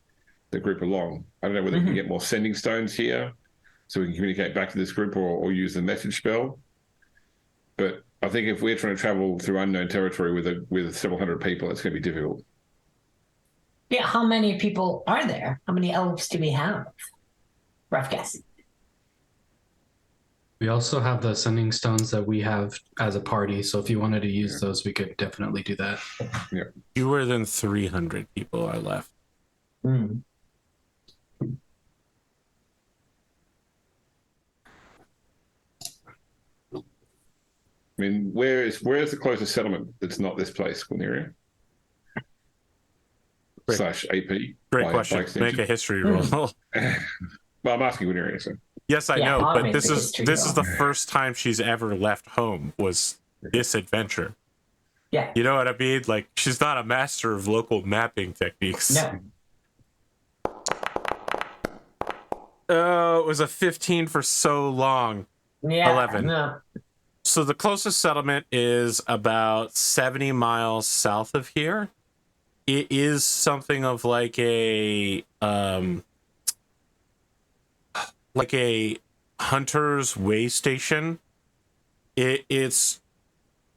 the group along. I don't know whether we can get more sending stones here, so we can communicate back to this group, or use the message spell. But I think if we're trying to travel through unknown territory with several hundred people, it's going to be difficult. Yeah, how many people are there? How many elves do we have? Rough guess. We also have the sending stones that we have as a party. So if you wanted to use those, we could definitely do that. Yeah. Fewer than 300 people are left. Mm. I mean, where is the closest settlement that's not this place, Gwenera? / AP. Great question. Make a history roll. Well, I'm asking Gwenera, so. Yes, I know, but this is the first time she's ever left home was this adventure. Yeah. You know what I mean? Like, she's not a master of local mapping techniques. No. Oh, it was a 15 for so long. Yeah. 11. No. So the closest settlement is about 70 miles south of here. It is something of like a hunter's way station. It's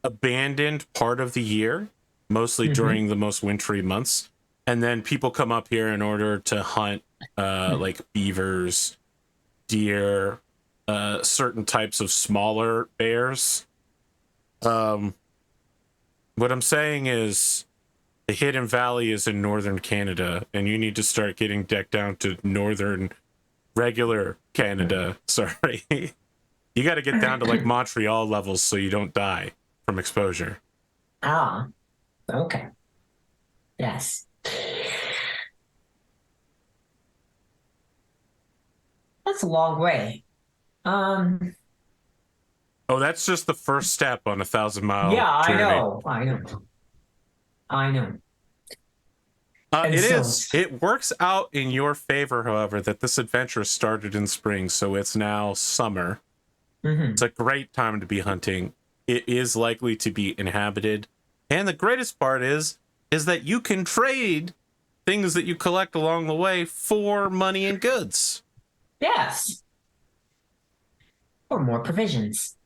abandoned part of the year, mostly during the most wintry months. And then people come up here in order to hunt like beavers, deer, certain types of smaller bears. What I'm saying is the Hidden Valley is in northern Canada, and you need to start getting decked down to northern regular Canada. Sorry. You got to get down to like Montreal levels so you don't die from exposure. Ah, okay. Yes. That's a long way. Oh, that's just the first step on a 1,000-mile journey. I know. It works out in your favor, however, that this adventure started in spring, so it's now summer. It's a great time to be hunting. it is likely to be inhabited. And the greatest part is that you can trade things that you collect along the way for money and goods. Yes. Or more provisions.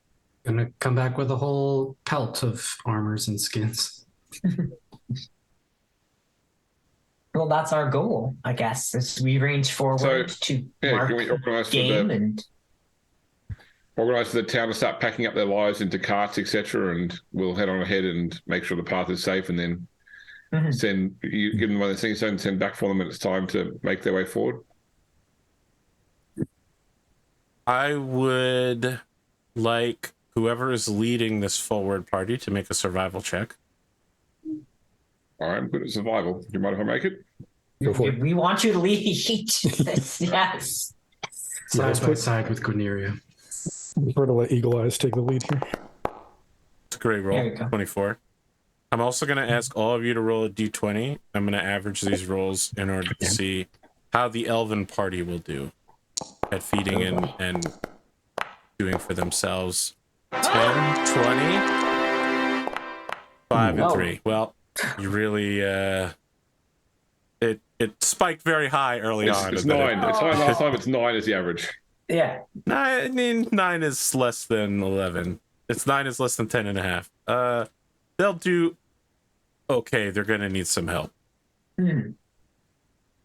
Gonna come back with a whole pelt of armors and skins. Well, that's our goal, I guess, as we range forward to mark can we organize game and organize for the town to start packing up their lives into carts, etc., and we'll head on ahead and make sure the path is safe, and then give them one of the things and send back for them when it's time to make their way forward. I would like whoever is leading this forward party to make a survival check. All right, I'm good at survival. Do you mind if I make it? Go for it. we want you to lead. Yes. Side by side with Guineria. Prefer to let Eagle Eyes take the lead here. It's a great roll, 24. I'm also going to ask all of you to roll a d20. I'm going to average these rolls in order to see how the elven party will do at feeding and doing for themselves. 10, 20, 5, and 3. Well, you really it spiked very high early on. It's 9. It's high last time. It's 9 is the average. Yeah. 9 is less than 11. 9 is less than 10 and a half. They'll do okay. They're going to need some help.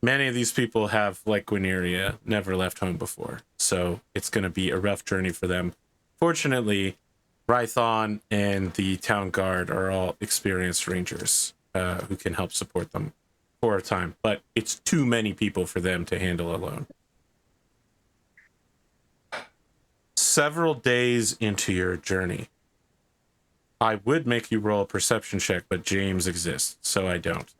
Many of these people have, like Guineria, never left home before, so it's going to be a rough journey for them. Fortunately, Rython and the town guard are all experienced rangers who can help support them for a time, but it's too many people for them to handle alone. Several days into your journey, I would make you roll a perception check, but James exists, so I don't.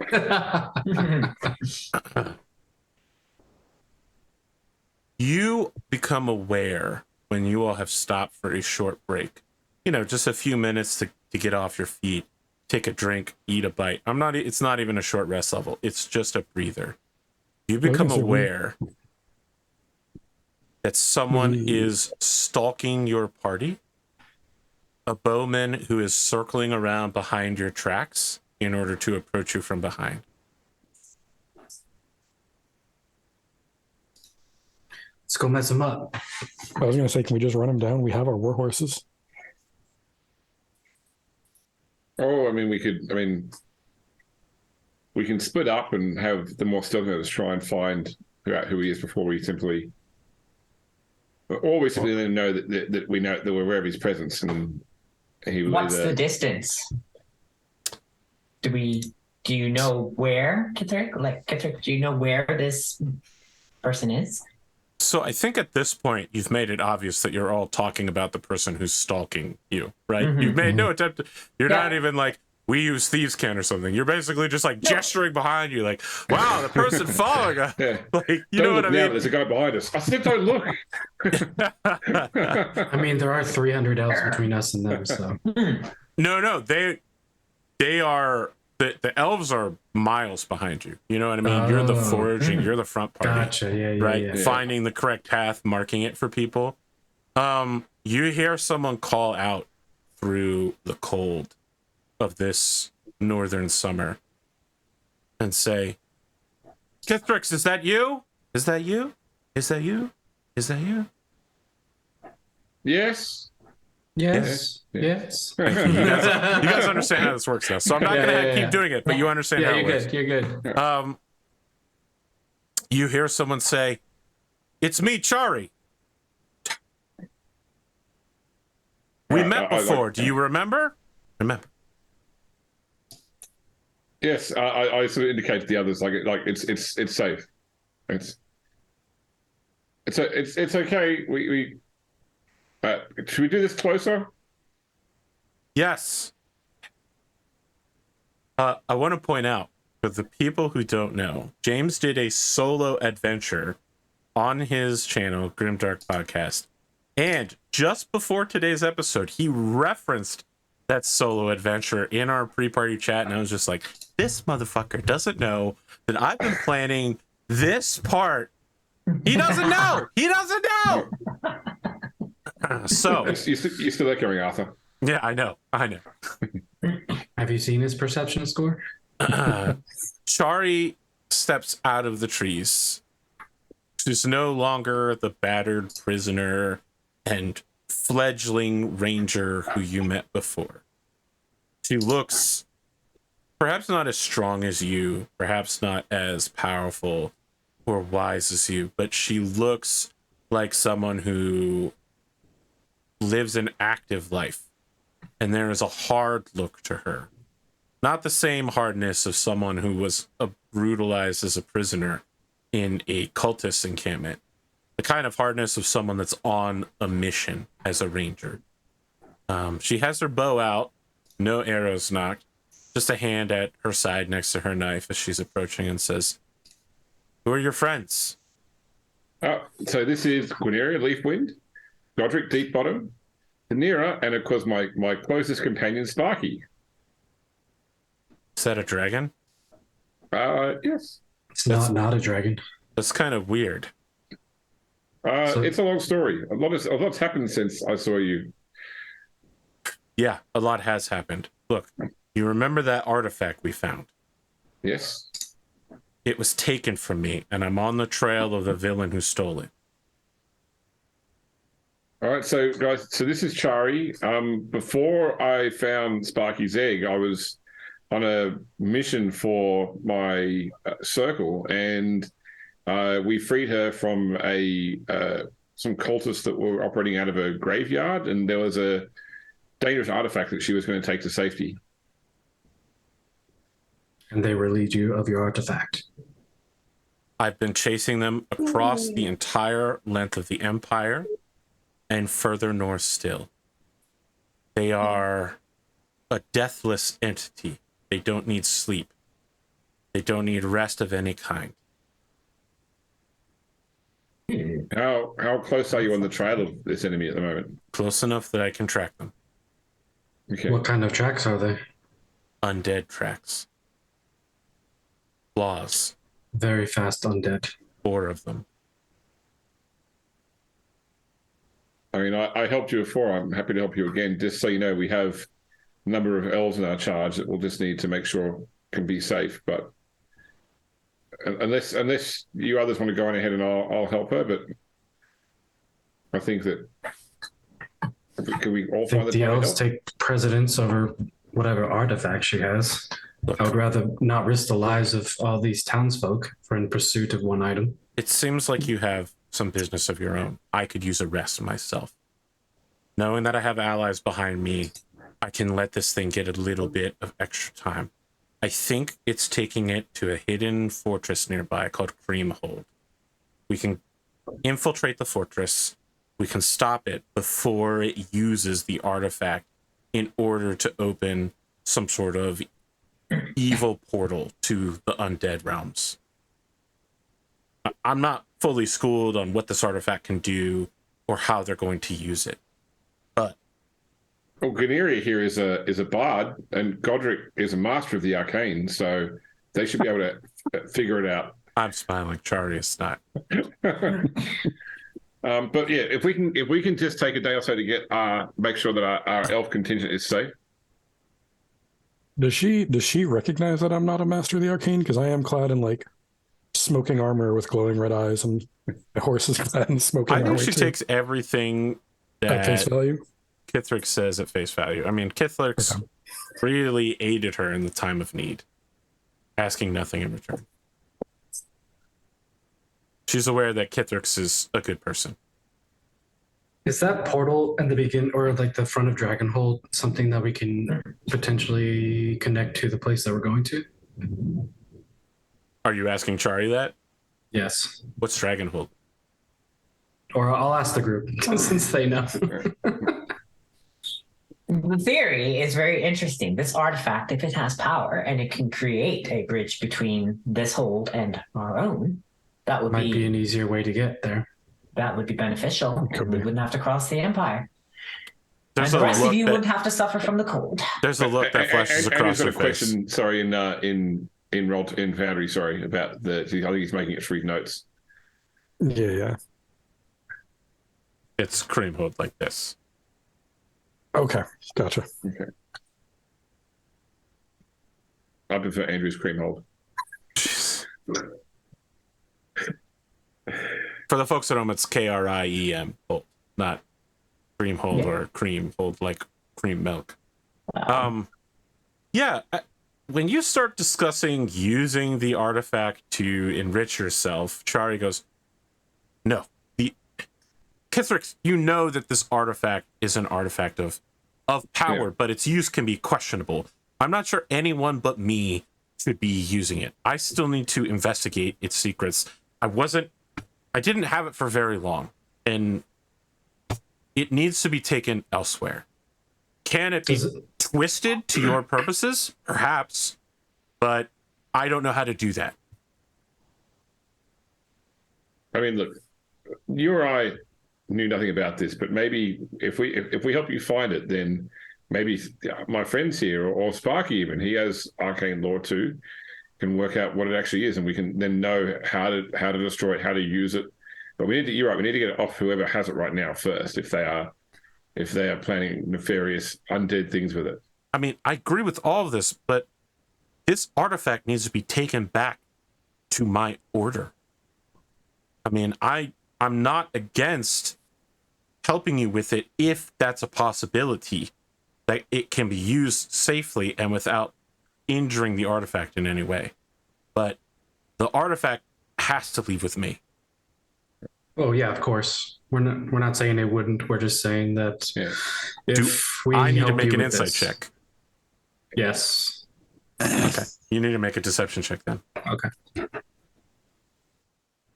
You become aware when you all have stopped for a short break. You know, just a few minutes to get off your feet, take a drink, eat a bite. It's not even a short rest level. It's just a breather. You become aware that someone is stalking your party. A bowman who is circling around behind your tracks in order to approach you from behind. Let's go mess him up. I was going to say, can we just run him down? We have our war horses. Oh, we can split up and have the more stealthy ones try and find out who he is before we simply, or we simply let him know that we know that we're aware of his presence and he will. What's the distance? Do you know where, Kithric? Kithric, do you know where this person is? So I think at this point, you've made it obvious that you're all talking about the person who's stalking you, right? You've made no attempt you're not even like, we use thieves' can or something. You're basically just gesturing behind you, like, wow, the person following us. Yeah. You know what I mean? There's a guy behind us. I said, don't look. There are 300 elves between us and them, so. No, they are. The elves are miles behind you. You know what I mean? You're the foraging. You're the front party. Gotcha. Yeah. Right? Yeah. Finding the correct path, marking it for people. You hear someone call out through the cold of this northern summer and say, Kithrix, is that you? Is that you? Is that you? Is that you? Yes. Yes. You guys understand how this works now. So I'm not going to keep doing it, but you understand how it works. You're good. You hear someone say, it's me, Chari. We met before. Do you remember? Remember. Yes, I sort of indicate to the others it's safe. It's okay. We should we do this closer? Yes. I want to point out, for the people who don't know, James did a solo adventure on his channel, Grimdark Podcast. And just before today's episode, he referenced that solo adventure in our pre-party chat. And I was just like, this motherfucker doesn't know that I've been planning this part. He doesn't know. He doesn't know. So you still echoing, Arthur? Yeah, I know. Have you seen his perception score? Shari steps out of the trees. She's no longer the battered prisoner and fledgling ranger who you met before. She looks perhaps not as strong as you, perhaps not as powerful or wise as you, but she looks like someone who lives an active life. And there is a hard look to her. Not the same hardness of someone who was brutalized as a prisoner in a cultist encampment. The kind of hardness of someone that's on a mission as a ranger. She has her bow out, no arrows knocked, just a hand at her side next to her knife as she's approaching and says, "Who are your friends?" So this is Guineria Leafwind, Godric Deepbottom, Danira, and of course my closest companion, Sparky. Is that a dragon? Yes. It's not a dragon. That's kind of weird. It's a long story. A lot's happened since I saw you. Yeah, a lot has happened. Look, you remember that artifact we found? Yes. It was taken from me, and I'm on the trail of the villain who stole it. All right, so guys, this is Chari. Before I found Sparky's egg, I was on a mission for my circle, and we freed her from some cultists that were operating out of a graveyard, and there was a dangerous artifact that she was going to take to safety. And they relieved you of your artifact. I've been chasing them across the entire length of the Empire and further north still. They are a deathless entity. They don't need sleep. They don't need rest of any kind. How close are you on the trail of this enemy at the moment? Close enough that I can track them. Okay. What kind of tracks are they? Undead tracks. Claws. Very fast undead. 4 of them. I mean, I helped you before. I'm happy to help you again. Just so you know, we have a number of elves in our charge that we'll just need to make sure can be safe. But unless you others want to go on ahead, and I'll help her. But I think that can we all find the elves take precedence over whatever artifact she has. Look, I would rather not risk the lives of all these townsfolk in pursuit of one item. it seems like you have some business of your own. I could use a rest myself. Knowing that I have allies behind me, I can let this thing get a little bit of extra time. I think it's taking it to a hidden fortress nearby called Creamhold. We can infiltrate the fortress. We can stop it before it uses the artifact in order to open some sort of evil portal to the undead realms. I'm not fully schooled on what this artifact can do or how they're going to use it. But Guineria here is a bard, and Godric is a master of the arcane, so they should be able to figure it out. I'm smiling. Chari is not. But yeah, if we can just take a day or so to get make sure that our elf contingent is safe. Does she recognize that I'm not a master of the arcane? Because I am clad in like smoking armor with glowing red eyes, and my horse is clad in smoking armor. I think she takes everything that at face value. Kithric says at face value. I mean, Kithric's really aided her in the time of need, asking nothing in return. She's aware that Kithric is a good person. Is that portal in the beginning, or like the front of Dragonhold, something that we can potentially connect to the place that we're going to? Are you asking Chari that? Yes. What's Dragonhold? Or I'll ask the group since they know. The theory is very interesting. This artifact, if it has power and it can create a bridge between this hold and our own, that would might be an easier way to get there. That would be beneficial. We wouldn't have to cross the Empire. There's and the rest of you wouldn't have to suffer from the cold. There's a look that flashes across your face. Question, sorry, in Foundry, sorry, about I think he's making it read notes. Yeah. It's Creamhold like this. Okay, gotcha. Okay. I prefer Andrew's cream hold. For the folks at home, it's KRIEM, hold, not cream hold or cream hold like cream milk. Wow. Yeah, when you start discussing using the artifact to enrich yourself, Chari goes, no. Kithrix, you know that this artifact is an artifact of power, but its use can be questionable. I'm not sure anyone but me should be using it. I still need to investigate its secrets. I didn't have it for very long, and it needs to be taken elsewhere. Can it be twisted to your purposes? Perhaps, but I don't know how to do that. I mean, look, you or I knew nothing about this, but maybe if we help you find it, then maybe my friends here or Sparky, even he has arcane lore too, can work out what it actually is, and we can then know how to destroy it, how to use it. But you're right, we need to get it off whoever has it right now first, if they are planning nefarious undead things with it. I mean, I agree with all of this, but this artifact needs to be taken back to my order. I mean, I'm not against helping you with it if that's a possibility, that it can be used safely and without injuring the artifact in any way. But the artifact has to leave with me. Oh yeah, of course. We're not saying it wouldn't. We're just saying that I need to make an insight check. Yes. Okay. You need to make a deception check then. Okay.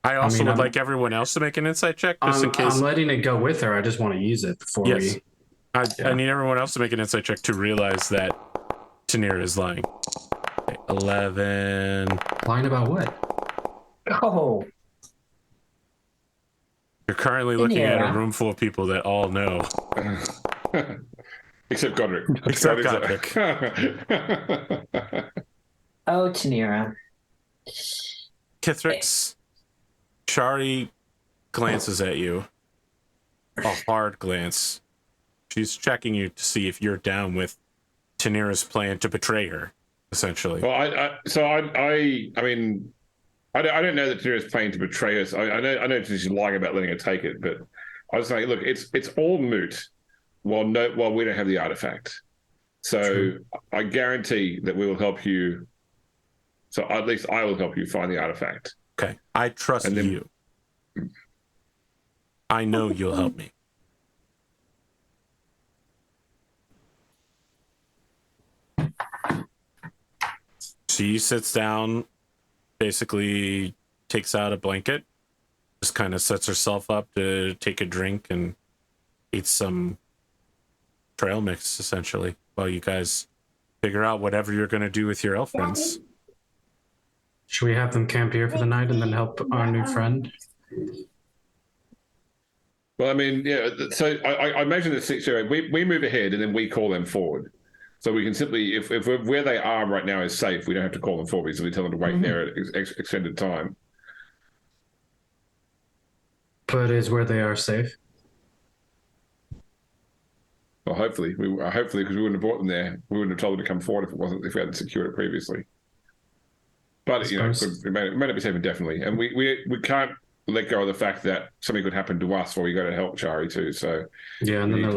I also would like everyone else to make an insight check just in case. I'm letting it go with her. I just want to use it before we. I need everyone else to make an insight check to realize that Tanira is lying. Okay, 11. Lying about what? Oh. You're currently looking at a room full of people that all know. Except Godric. Except Godric. Oh, Tanira. Kithrix, Chari glances at you. A hard glance. She's checking you to see if you're down with Tanira's plan to betray her, essentially. Well, I mean, I don't know that Tanira's planning to betray us. I know she's lying about letting her take it, but I was saying, look, it's all moot while we don't have the artifact. So true. I guarantee that we will help you. So at least I will help you find the artifact. Okay, I trust you. I know you'll help me. She sits down, basically takes out a blanket, just kind of sets herself up to take a drink and eat some trail mix, essentially, while you guys figure out whatever you're going to do with your elf friends. Should we have them camp here for the night and then help our new friend? Well, I mean, yeah. So I imagine the situation. We move ahead and then we call them forward. So we can simply, if where they are right now is safe, we don't have to call them forward. So we tell them to wait there at extended time. But is where they are safe? Well, hopefully, because we wouldn't have brought them there. We wouldn't have told them to come forward if we hadn't secured it previously. But we made it be safe indefinitely, and we can't let go of the fact that something could happen to us while we go to help Chari too. So yeah, and we then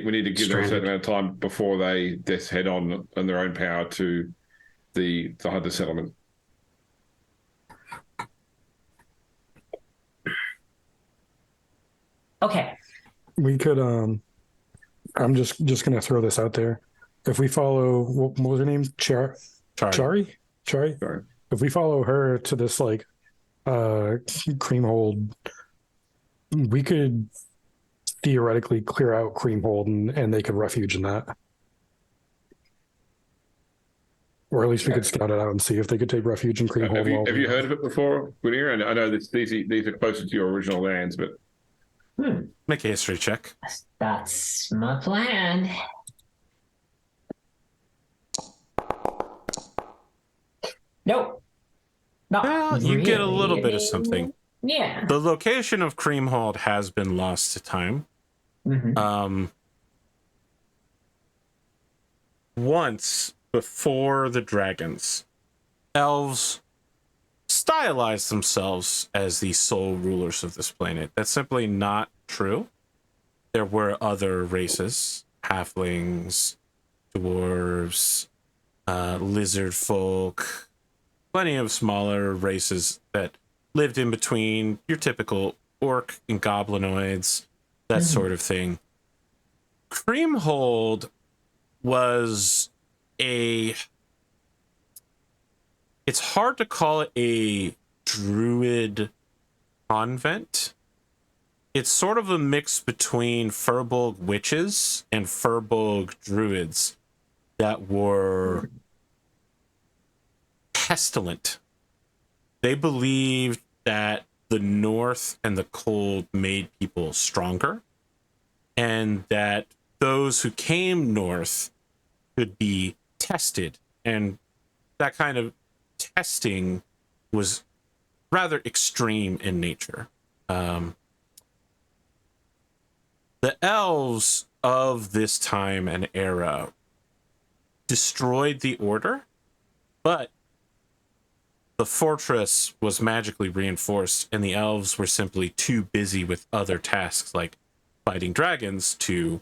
need to give them a certain amount of time before they just head on their own power to the hunter settlement. Okay. We could. I'm just gonna throw this out there. If we follow, what was her name? Chari. If we follow her to this Creamhold, we could theoretically clear out Creamhold and they could refuge in that. Or at least we could scout it out and see if they could take refuge in Creamhold. Have you heard of it before, Whittier? I know these are closer to your original lands, but make a history check. That's my plan. Nope. No. Well, you get a little bit of something. Yeah. The location of Creamhold has been lost to time. Mm-hmm. once before the dragons, elves stylized themselves as the sole rulers of this planet. That's simply not true. There were other races, halflings, dwarves, lizard folk, plenty of smaller races that lived in between your typical orc and goblinoids, that sort of thing. Creamhold was it's hard to call it a druid convent. It's sort of a mix between Furbolg witches and Furbolg druids that were pestilent. They believed that the north and the cold made people stronger, and that those who came north could be tested, and that kind of testing was rather extreme in nature. The elves of this time and era destroyed the order, but the fortress was magically reinforced, and the elves were simply too busy with other tasks like fighting dragons to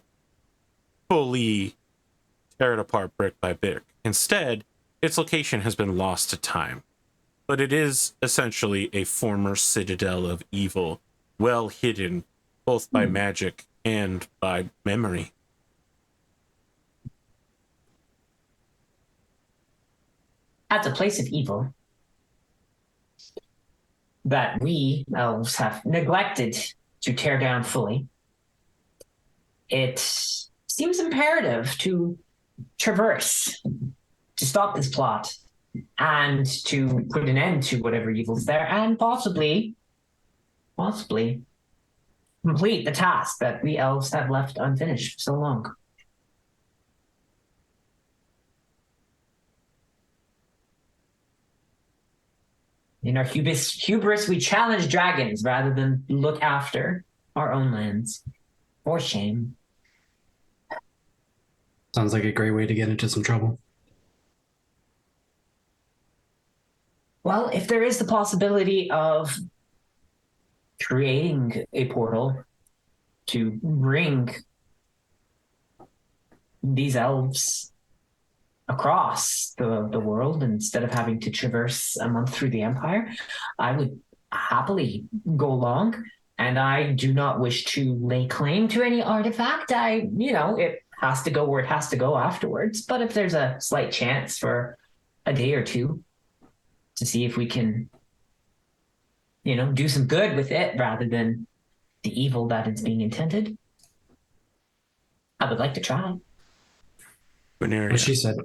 fully tear it apart brick by brick. Instead, its location has been lost to time, but it is essentially a former citadel of evil, well hidden both by magic and by memory. That's a place of evil that we elves have neglected to tear down fully. It seems imperative to traverse, to stop this plot, and to put an end to whatever evil's there, and possibly complete the task that we elves have left unfinished for so long. In our hubris, we challenge dragons rather than look after our own lands. For shame. Sounds like a great way to get into some trouble. Well, if there is the possibility of creating a portal to bring these elves across the world instead of having to traverse a month through the Empire, I would happily go along. And I do not wish to lay claim to any artifact. It has to go where it has to go afterwards. But if there's a slight chance for a day or two to see if we can, do some good with it rather than the evil that it's being intended, I would like to try. What she said.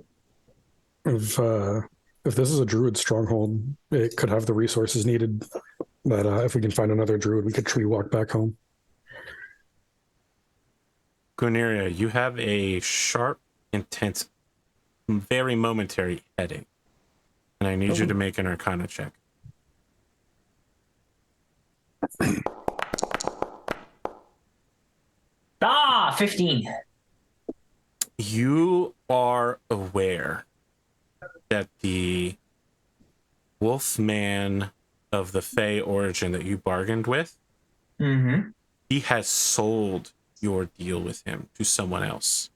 If this is a druid stronghold, it could have the resources needed. That if we can find another druid, we could tree walk back home. Guneria, you have a sharp, intense, very momentary headache, and I need you to make an Arcana check. 15. You are aware that the Wolfman of the Fey origin that you bargained with, he has sold your deal with him to someone else.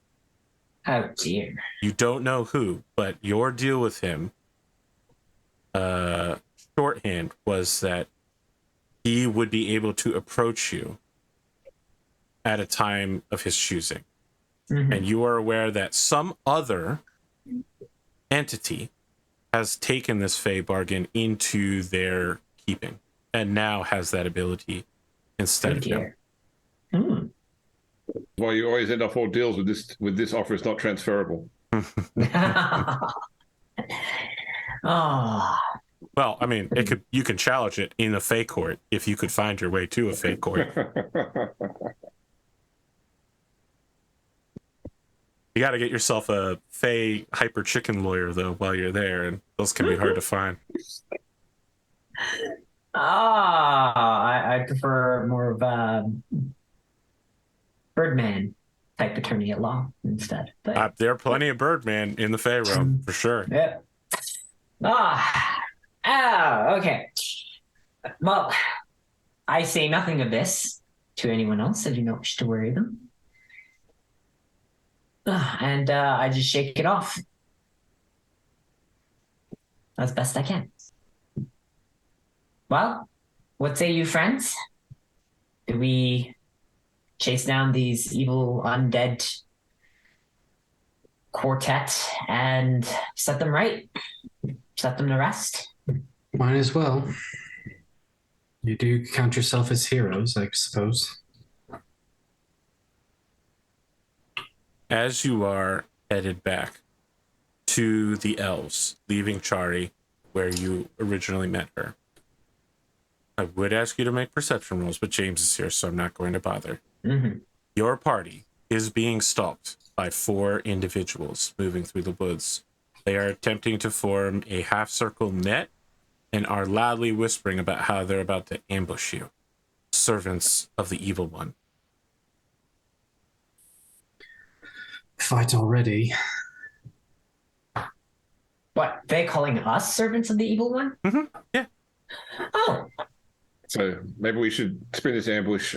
Oh dear. You don't know who, but your deal with him, shorthand, was that he would be able to approach you at a time of his choosing. And you are aware that some other entity has taken this Fey bargain into their keeping and now has that ability instead of him. Well, you always end up all deals with this offer is not transferable. Oh. Well, I mean, you can challenge it in a Fey court if you could find your way to a Fey court. You got to get yourself a Fey hyper chicken lawyer though while you're there, and those can be hard to find. I prefer more of Birdman. type attorney at law instead. But there are plenty of Birdman in the Fey realm, for sure. yeah. Okay. Well, I say nothing of this to anyone else. I do not wish to worry them. And I just shake it off as best I can. Well, what say you, friends? Do we chase down these evil undead quartet and set them right? Set them to rest? Might as well. You do count yourself as heroes, I suppose. As you are headed back to the elves, leaving Chari where you originally met her, I would ask you to make perception rolls, but James is here, so I'm not going to bother. Mm-hmm. Your party is being stalked by 4 individuals moving through the woods. They are attempting to form a half-circle net and are loudly whispering about how they're about to ambush you. Servants of the Evil One. Fight already. What, they calling us servants of the Evil One? Mm-hmm. Yeah. Oh. So maybe we should spin this ambush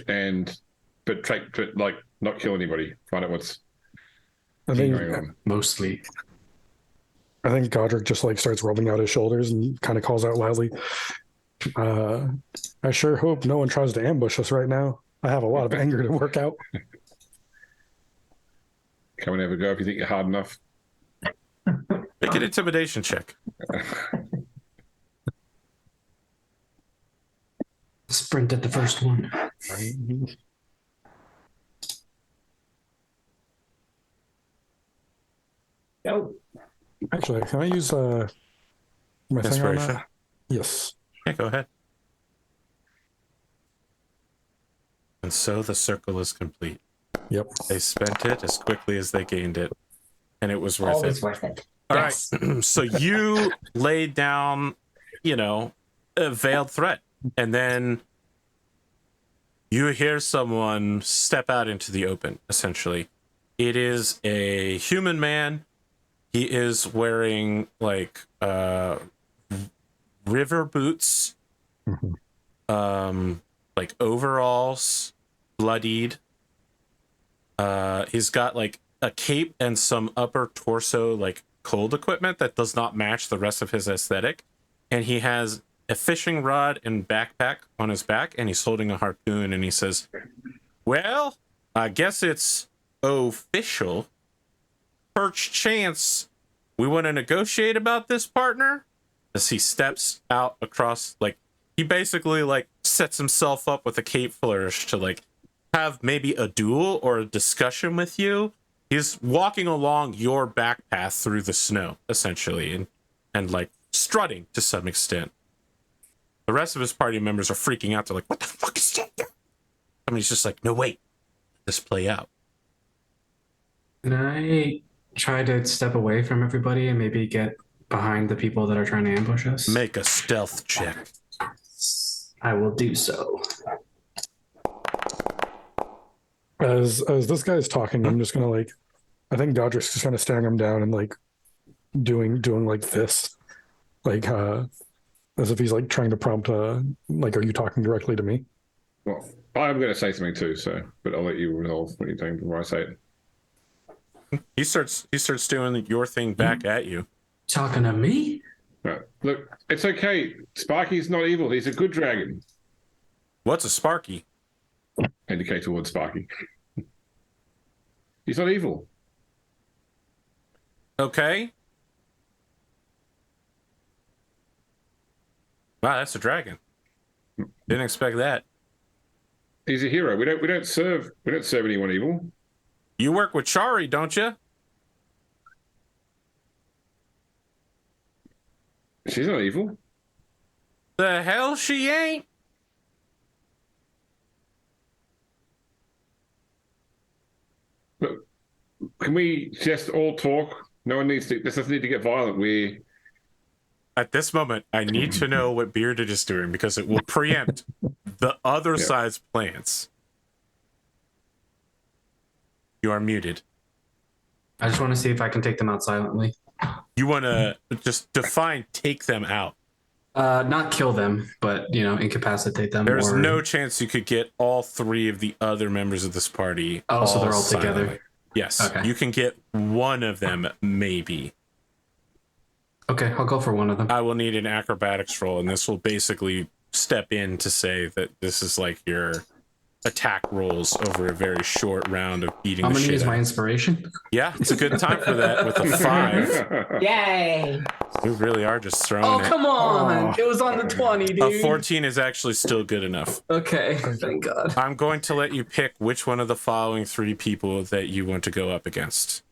but like not kill anybody. Find out what's going on. Mostly. I think Godric just like starts rubbing out his shoulders and kind of calls out loudly, I sure hope no one tries to ambush us right now. I have a lot of anger to work out. Come and have a go if you think you're hard enough. Make an intimidation check. Sprint at the first one. Oh. Actually, can I use my thing on Inspiration? that? Yes. Yeah, go ahead. And so the circle is complete. Yep. They spent it as quickly as they gained it, and it was worth Always it. worth it. All Yes. right. So you laid down, a veiled threat, and then you hear someone step out into the open, essentially. It is a human man. He is wearing, river boots, like overalls, bloodied. He's got, a cape and some upper torso, cold equipment that does not match the rest of his aesthetic. And he has a fishing rod and backpack on his back, and he's holding a harpoon, and he says, well, I guess it's official. Perch chance we want to negotiate about this, partner? As he steps out across, he basically, sets himself up with a cape flourish to, have maybe a duel or a discussion with you. He's walking along your back path through the snow, essentially, and strutting to some extent. The rest of his party members are freaking out. They're like, what the fuck is that? I mean, he's just like, no, wait, let this play out. Can I try to step away from everybody and maybe get behind the people that are trying to ambush us? Make a stealth check. I will do so. As this guy's talking, I'm just gonna I think Godric's just kind of staring him down and doing this, as if he's trying to prompt are you talking directly to me? Well, I'm going to say something too, but I'll let you resolve what you're doing before I say it. He starts doing your thing back at you. Talking to me? Right. Look, it's okay. Sparky's not evil. He's a good dragon. What's a Sparky? Indicate towards Sparky. He's not evil. Okay. Wow, that's a dragon. Didn't expect that. He's a hero. We don't serve anyone evil. You work with Chari, don't you? She's not evil. The hell she ain't. Look, can we just all talk? No one needs to. This doesn't need to get violent. At this moment, I need to know what Bearded is doing because it will preempt the other side's plans. You are muted. I just want to see if I can take them out silently. You want to just define take them out. Not kill them, but, incapacitate them. There's no chance you could get all 3 of the other members of this party. Oh, so they're all silently. together. Yes. Okay. You can get one of them, maybe. Okay, I'll go for one of them. I will need an acrobatics roll, and this will basically step in to say that this is like your attack rolls over a very short round of beating I'm the going to shit use out. my inspiration. Yeah, it's a good time for that with a 5. Yay! We really are just throwing Oh, it. come on. It was on the 20, dude. A 14 is actually still good enough. Okay, thank God. I'm going to let you pick which one of the following 3 people that you want to go up against.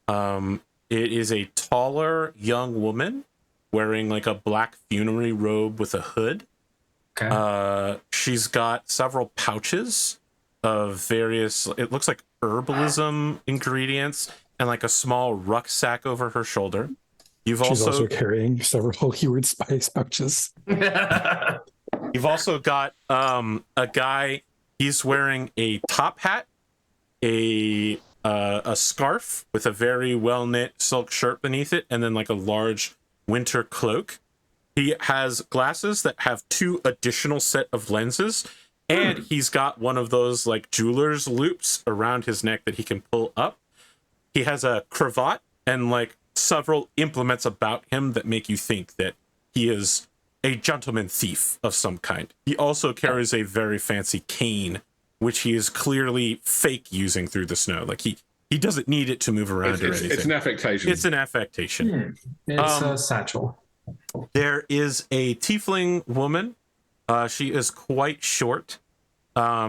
It is a taller young woman wearing like a black funerary robe with a hood. Okay. She's got several pouches of various, it looks like herbalism ingredients, and like a small rucksack over her shoulder. She's also carrying several keyword spice pouches. You've also got a guy. He's wearing a top hat, a scarf with a very well knit silk shirt beneath it, and then like a large winter cloak. He has glasses that have 2 additional set of lenses, and he's got one of those like jeweler's loops around his neck that he can pull up. He has a cravat and like several implements about him that make you think that he is a gentleman thief of some kind. He also carries a very fancy cane, which he is clearly fake using through the snow. Like he doesn't need it to move around or anything. It's an affectation. It's an affectation. It's a satchel. There is a tiefling woman. She is quite short.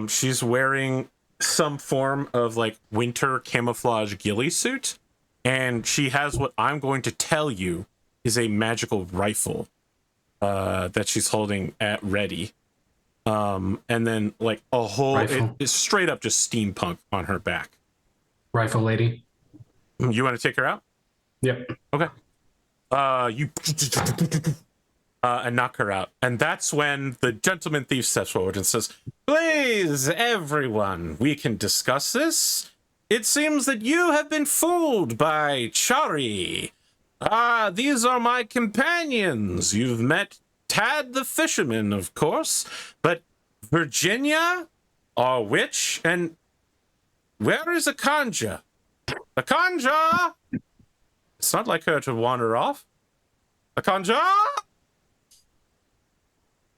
She's wearing some form of like winter camouflage ghillie suit, and she has what I'm going to tell you is a magical rifle that she's holding at ready. And then like a whole, it's straight up just steampunk on her back. Rifle lady. You want to take her out? Yep. Okay. You and knock her out. And that's when the gentleman thief steps forward and says, "Please, everyone, we can discuss this. It seems that you have been fooled by Chari. These are my companions. You've met Tad the fisherman, of course, but Virginia, our witch, and where is Akanja? Akanja! It's not like her to wander off. Akanja!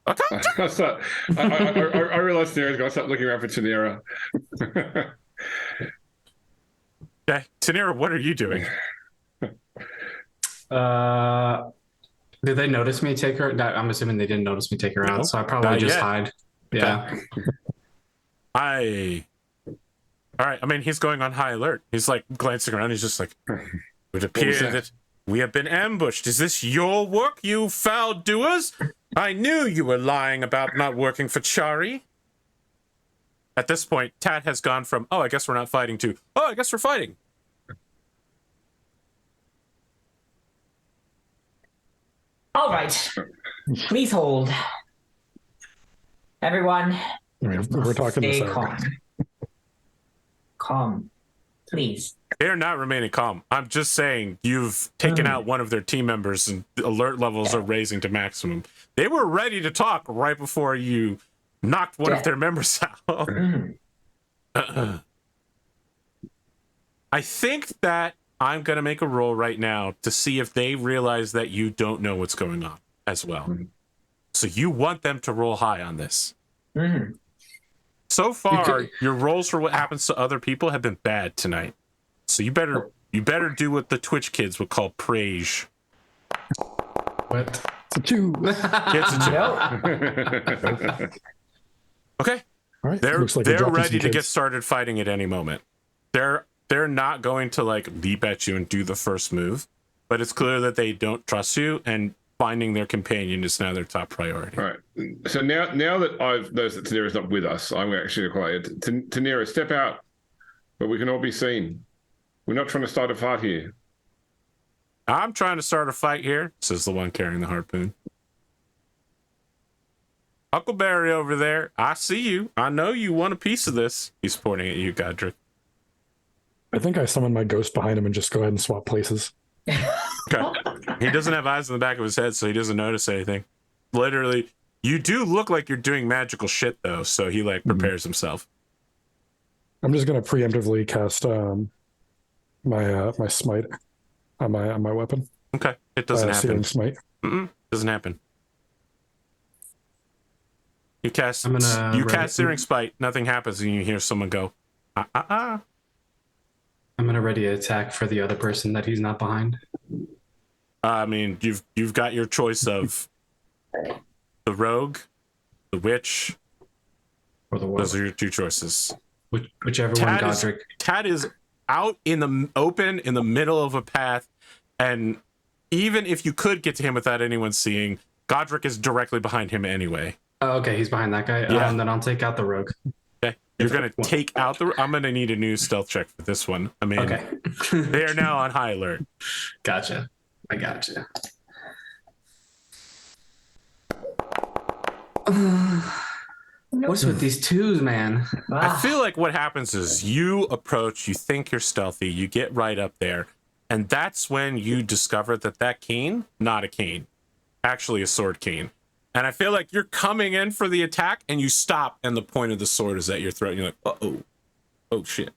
Akanja! I realized Tanira's got to start looking around for Tanira. Okay, Tanira, what are you doing? Did they notice me take her? I'm assuming they didn't notice me take her out, so I probably just hide. Yeah. All right, I mean, he's going on high alert. He's like glancing around. He's just like, it would appear that we have been ambushed. Is this your work, you foul doers? I knew you were lying about not working for Chari. At this point, Tad has gone from, oh, I guess we're not fighting, to, oh, I guess we're fighting. All right. Please hold. Everyone, I mean, we're talking stay this calm. Calm, please. They're not remaining calm. I'm just saying you've taken out one of their team members and the alert levels are raising to maximum. They were ready to talk right before you knocked one of their members out. I think that I'm going to make a roll right now to see if they realize that you don't know what's going on as well. So you want them to roll high on this. So far, your rolls for what happens to other people have been bad tonight. So you better do what the Twitch kids would call praise. What? It's a 2. It's a 2. Okay. All right. They're Looks like ready to get started fighting at any moment. They're not going to like leap at you and do the first move, but it's clear that they don't trust you, and finding their companion is now their top priority. All right. So now that I've noticed that Tanira's not with us, I'm actually required. Tanira, step out, but we can all be seen. We're not trying to start a fight here. I'm trying to start a fight here, says the one carrying the harpoon. Huckleberry over there, I see you. I know you want a piece of this. He's pointing at you, Godric. I think I summon my ghost behind him and just go ahead and swap places. Okay. He doesn't have eyes in the back of his head, so he doesn't notice anything. Literally, you do look like you're doing magical shit, though, so he, like, prepares himself. I'm just going to preemptively cast my smite on my weapon. Okay. It doesn't happen. Searing smite. Doesn't happen. You cast Searing Spite, nothing happens, and you hear someone go, I'm gonna ready an attack for the other person that he's not behind. I mean, you've got your choice of the rogue, the witch, or the warlock. Those are your two choices. Whichever one, Godric. Tad is out in the open, in the middle of a path, and even if you could get to him without anyone seeing, Godric is directly behind him anyway. Oh, okay, he's behind that guy. Yeah. And then I'll take out the rogue. Okay. You're going to take out the... I'm going to need a new stealth check for this one. I mean, okay. They are now on high alert. Gotcha. I gotcha. What's with these twos, man? I feel like what happens is you approach, you think you're stealthy, you get right up there, and that's when you discover that cane, not a cane, actually a sword cane. And I feel like you're coming in for the attack, and you stop, and the point of the sword is at your throat, and you're like, uh-oh. Oh, shit.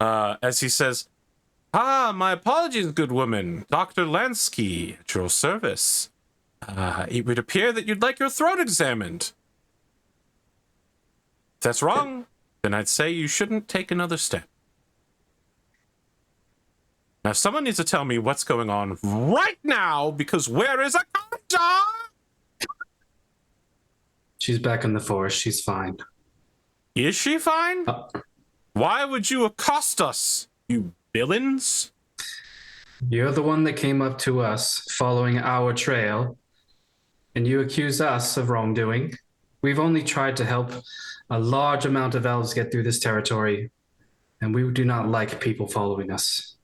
As he says, my apologies, good woman. Dr. Lansky, at your service. It would appear that you'd like your throat examined. If that's wrong, then I'd say you shouldn't take another step. Now, someone needs to tell me what's going on right now, because where is Akanja? She's back in the forest. She's fine. Is she fine? Why would you accost us, you villains? You're the one that came up to us following our trail, and you accuse us of wrongdoing. We've only tried to help a large amount of elves get through this territory, and we do not like people following us.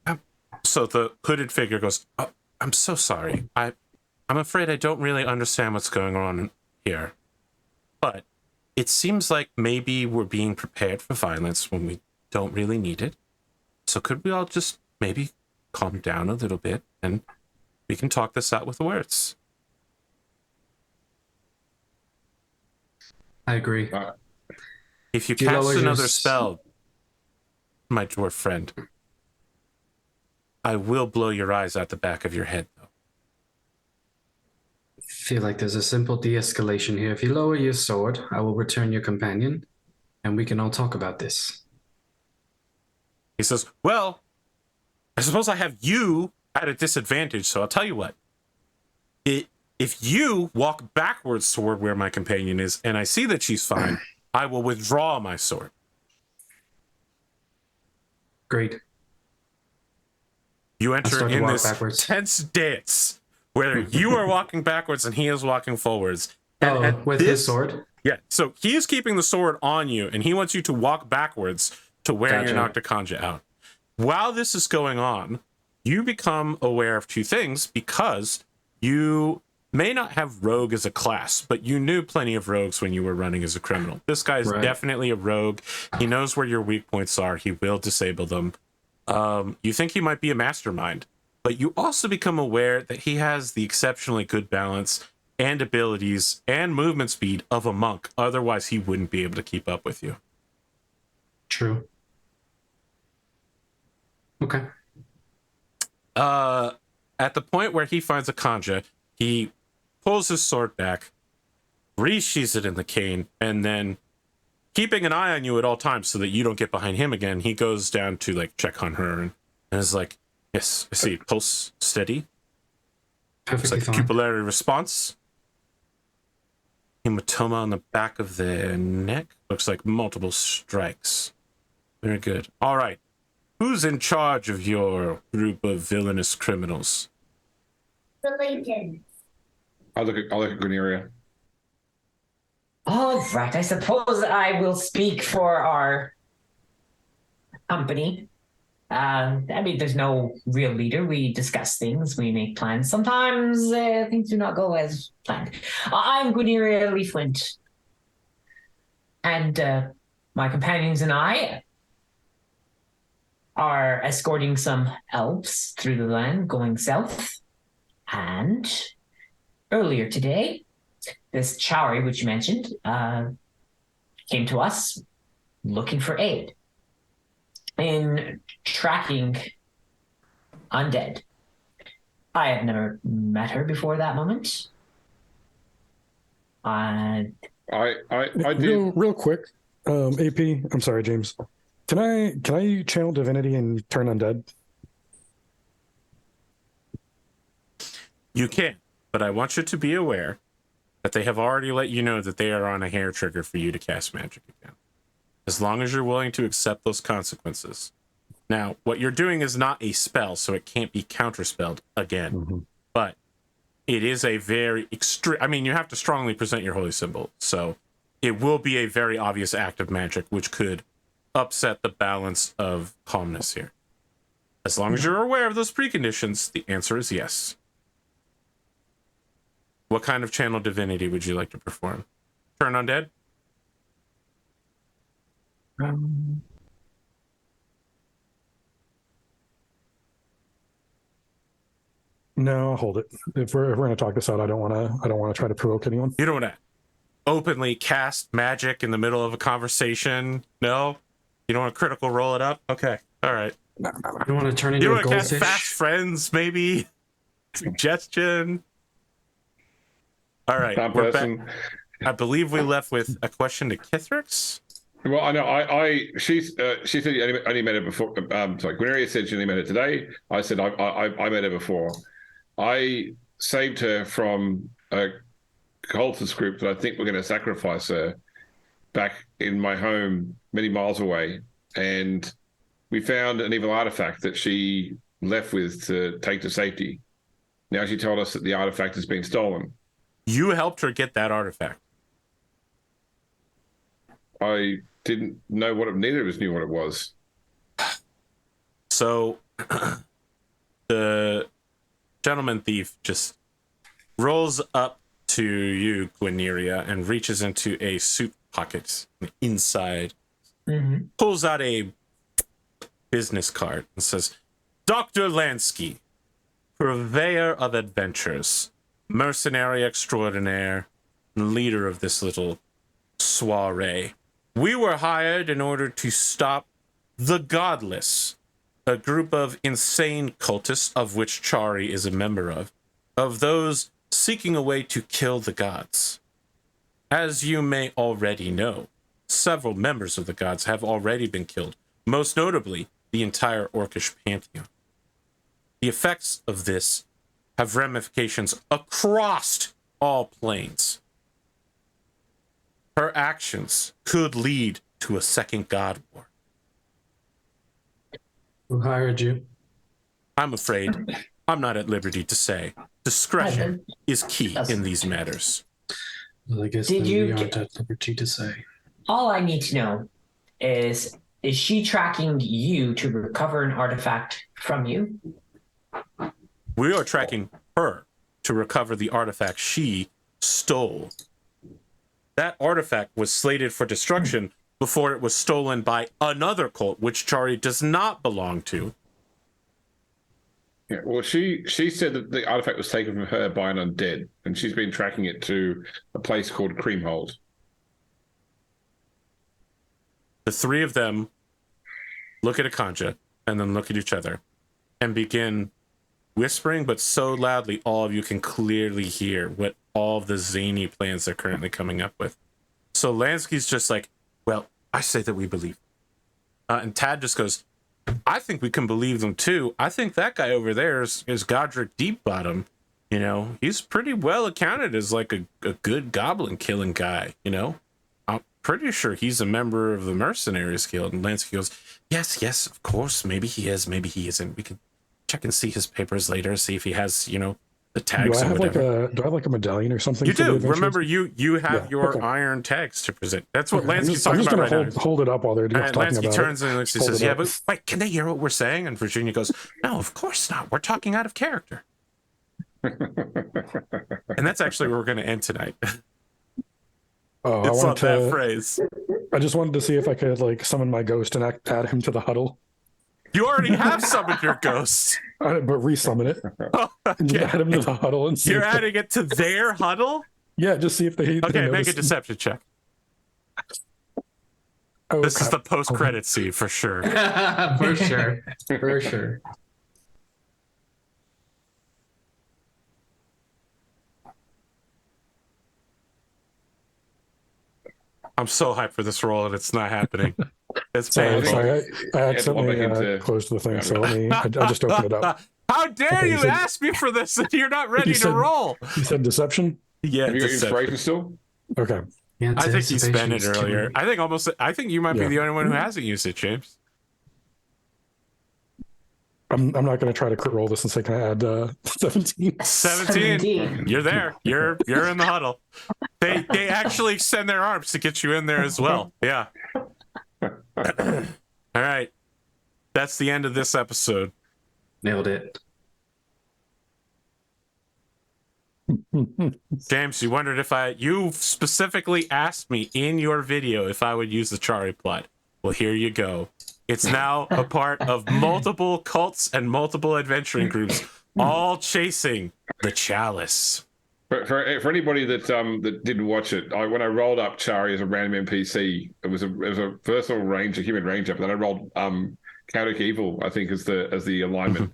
So the hooded figure goes, oh, I'm so sorry. I'm afraid I don't really understand what's going on here. But it seems like maybe we're being prepared for violence when we don't really need it. So could we all just maybe calm down a little bit and we can talk this out with words? I agree. If you cast another spell, my dwarf friend, I will blow your eyes out the back of your head, though. I feel like there's a simple de-escalation here. If you lower your sword, I will return your companion, and we can all talk about this. He says, well, I suppose I have you at a disadvantage, so I'll tell you what. If you walk backwards toward where my companion is, and I see that she's fine, I will withdraw my sword. Great. You enter in this backwards. tense dance where you are walking backwards and he is walking forwards. And with his sword? Yeah, so he is keeping the sword on you, and he wants you to walk backwards to where you knocked Akanja out. While this is going on, you become aware of two things, because you may not have rogue as a class, but you knew plenty of rogues when you were running as a criminal. This guy's definitely a rogue. He knows where your weak points are. He will disable them. You think he might be a mastermind, but you also become aware that he has the exceptionally good balance and abilities and movement speed of a monk. Otherwise, he wouldn't be able to keep up with you. True. Okay. At the point where he finds Akanja, he pulls his sword back, re-sheathes it in the cane, and then, keeping an eye on you at all times so that you don't get behind him again, he goes down to like check on her and is like, yes, I see, pulse steady. Perfectly looks like fine. pupillary response. Hematoma on the back of the neck. Looks like multiple strikes. Very good. All right. Who's in charge of your group of villainous criminals? Related. I'll look at Guneria. All right, I suppose I will speak for our company. I mean, there's no real leader. We discuss things, we make plans. Sometimes things do not go as planned. I'm Guneria Leafwind. And my companions and I are escorting some elves through the land going south. And earlier today, this Chowry, which you mentioned, came to us looking for aid in tracking undead. I have never met her before that moment. I do. Real quick, AP. I'm sorry, James. Can I channel divinity and turn undead? You can, but I want you to be aware that they have already let you know that they are on a hair trigger for you to cast magic again. As long as you're willing to accept those consequences. Now, what you're doing is not a spell, so it can't be counterspelled again. Mm-hmm. But it is a very extreme... I mean, you have to strongly present your holy symbol, so it will be a very obvious act of magic, which could upset the balance of calmness here. As long as you're aware of those preconditions, the answer is yes. What kind of channel divinity would you like to perform? Turn undead? No, I'll hold it. If we're going to talk this out, I don't want to try to provoke anyone. You don't want to openly cast magic in the middle of a conversation? No? You don't want to critical roll it up? Okay. All right. You don't want to turn into a goldfish? You don't want to cast fast friends, maybe? Suggestion? All right. We're back. I believe we left with a question to Kithrix. Well, I know. She said you only met her before. Sorry, Guineria said she only met her today. I said I met her before. I saved her from a cultist group that I think we're going to sacrifice her back in my home many miles away. And we found an evil artifact that she left with to take to safety. Now she told us that the artifact has been stolen. You helped her get that artifact. I didn't know what it, neither of us knew what it was. So the gentleman thief just rolls up to you, Guineria, and reaches into a suit pocket inside, pulls out a business card and says, Dr. Lansky, purveyor of adventures, mercenary extraordinaire, and leader of this little soiree. We were hired in order to stop the Godless, a group of insane cultists, of which Chari is a member of those seeking a way to kill the gods. As you may already know, several members of the gods have already been killed, most notably the entire Orcish pantheon. The effects of this have ramifications across all planes. Her actions could lead to a second god war. Who hired you? I'm afraid I'm not at liberty to say. Discretion is key in these matters. Well, I guess we aren't at liberty to say. All I need to know is she tracking you to recover an artifact from you? We are tracking her to recover the artifact she stole. That artifact was slated for destruction before it was stolen by another cult, which Chari does not belong to. Yeah, well, she said that the artifact was taken from her by an undead, and she's been tracking it to a place called Creamhold. The three of them look at Akanja and then look at each other and begin whispering, but so loudly all of you can clearly hear what all of the zany plans they're currently coming up with. So Lansky's just like, well, I say that we believe. And Tad just goes, I think we can believe them too. I think that guy over there is Godric Deepbottom. You know, he's pretty well accounted as like a good goblin killing guy, you know? I'm pretty sure he's a member of the Mercenaries Guild. And Lansky goes, yes, of course. Maybe he is, maybe he isn't. We can check and see his papers later, see if he has, you know, the tags or whatever. Do I have like a medallion or something? You do. Remember, you have your iron tags to present. That's what Lansky's talking about right now. I'm just going to hold it up while they're talking about it. Lansky turns and looks and says, yeah, but wait, can they hear what we're saying? And Virginia goes, no, of course not. We're talking out of character. And that's actually where we're going to end tonight. Oh, it's not that phrase. I just wanted to see if I could like summon my ghost and add him to the huddle. You already have summoned your ghost. But resummon it. And you Okay. add them to the huddle and see. You're adding it to their huddle? Yeah, just see if they. Okay, make a deception check. Oh, This is crap. the post-credit scene for sure. For sure. For sure. I'm so hyped for this roll and it's not happening. It's Sorry, painful. sorry. I to log accidentally back into- closed the thing, so I just opened it up. How dare Okay, you so- ask me for this if you're not ready You to said- roll? You said deception? Yeah, Have you got deception. inspiration still? Okay. I think you spent it Anticipation is earlier. killing. I think you might be Yeah. the only one who hasn't used it, James. I'm not going to try to crit roll this and say, can I add 17? 17. You're there. You're in the huddle. They actually extend their arms to get you in there as well. Yeah. All right. That's the end of this episode. Nailed it. James, you wondered if you specifically asked me in your video if I would use the Chari plot. Well, here you go. It's now a part of multiple cults and multiple adventuring groups, all chasing the chalice. For anybody that didn't watch it, when I rolled up Chari as a random NPC, it was a versatile ranger, human ranger, but then I rolled chaotic evil, I think, as the alignment.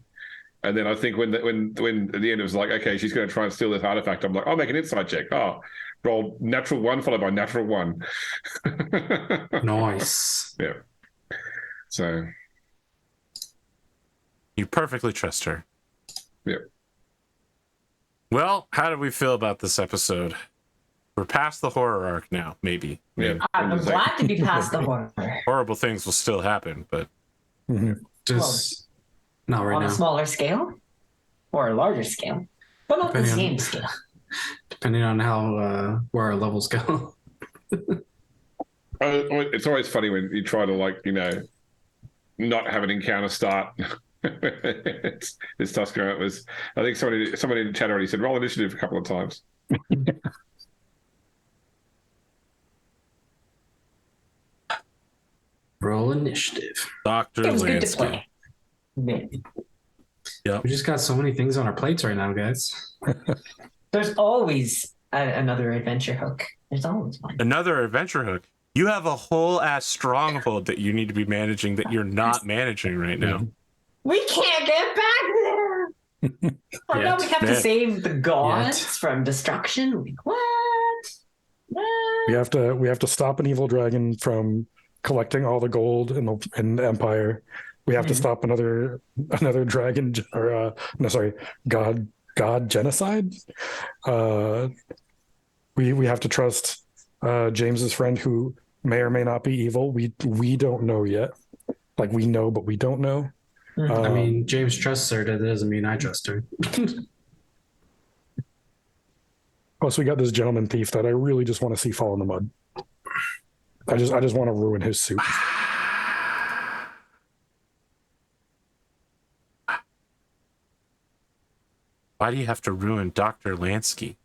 And then I think when at the end it was like, okay, she's going to try and steal this artifact, I'm like, I'll make an insight check. Oh, roll natural 1 followed by natural 1. Nice. Yeah. So You perfectly trust her. yeah. Well, how did we feel about this episode? We're past the horror arc now, maybe. Yeah. I'm glad to be past the horror. Horrible things will still happen, but Just not right On a now. smaller scale or a larger scale, but not the Depending on- same scale. Depending on how where our levels go. It's always funny when you try to not have an encounter start. it's tough going. It was. I think somebody in the chat already said roll initiative a couple of times. Roll initiative. Dr. It was good to Lansky. play. Yeah. We just got so many things on our plates right now, guys. There's always another adventure hook. There's always one. Another adventure hook. You have a whole ass stronghold that you need to be managing that you're not managing right now. We can't get back there. I know we have to Yeah. save the gods from destruction. Like, what? we have to stop an evil dragon from collecting all the gold in the Empire. We have to stop another dragon god genocide. We have to trust James's friend, who may or may not be evil. We don't know yet. Like, we know, but we don't know. I mean, James trusts her. That doesn't mean I trust her. Plus, we got this gentleman thief that I really just want to see fall in the mud. I just want to ruin his suit. Why do you have to ruin Dr. Lansky?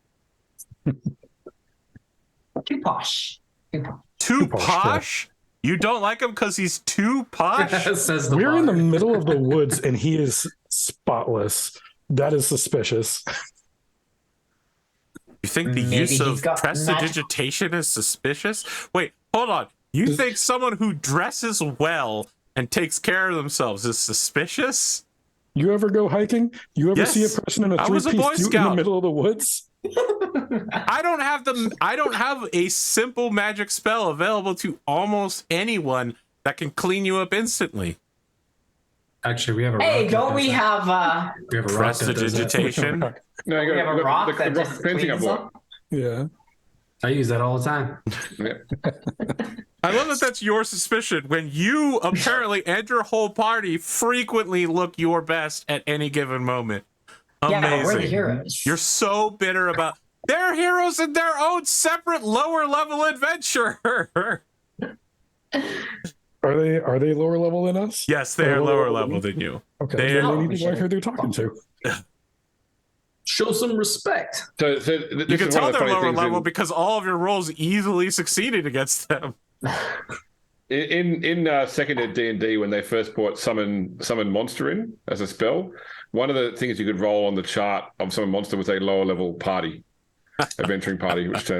Too posh. Too posh. Too posh, posh? You don't like him because he's too posh? Says the We're in the bard. middle of the woods, and he is spotless. That is suspicious. You think the Maybe use he's of got prestidigitation is suspicious? Wait, hold on. You think someone who dresses well and takes care of themselves is suspicious? You ever go hiking? You ever see Yes. a person in a I was a Boy three-piece suit in the Scout. middle of the woods? I don't have a simple magic spell available to almost anyone that can clean you up instantly. Actually, we have a Hey, rock don't that we does have that. We have a rock that does that. Prestidigitation. No, we you have got a rock the that rock just fencing I cleans bought. up? Yeah. I use that all the time. Yeah. I love that that's your suspicion when you apparently and your whole party frequently look your best at any given moment. Amazing. Yeah, we're the heroes. You're so bitter about. They're heroes in their own separate lower level adventure. Are they lower level than us? Yes, they are lower level than you. Okay. They Then are- they need to like who they're talking to. Show some respect. So You this can is tell one of the they're funny lower things level in- because all of your rolls easily succeeded against them. in second at D&D, when they first brought summon monster in as a spell, one of the things you could roll on the chart of summon monster was a lower level party, adventuring party, which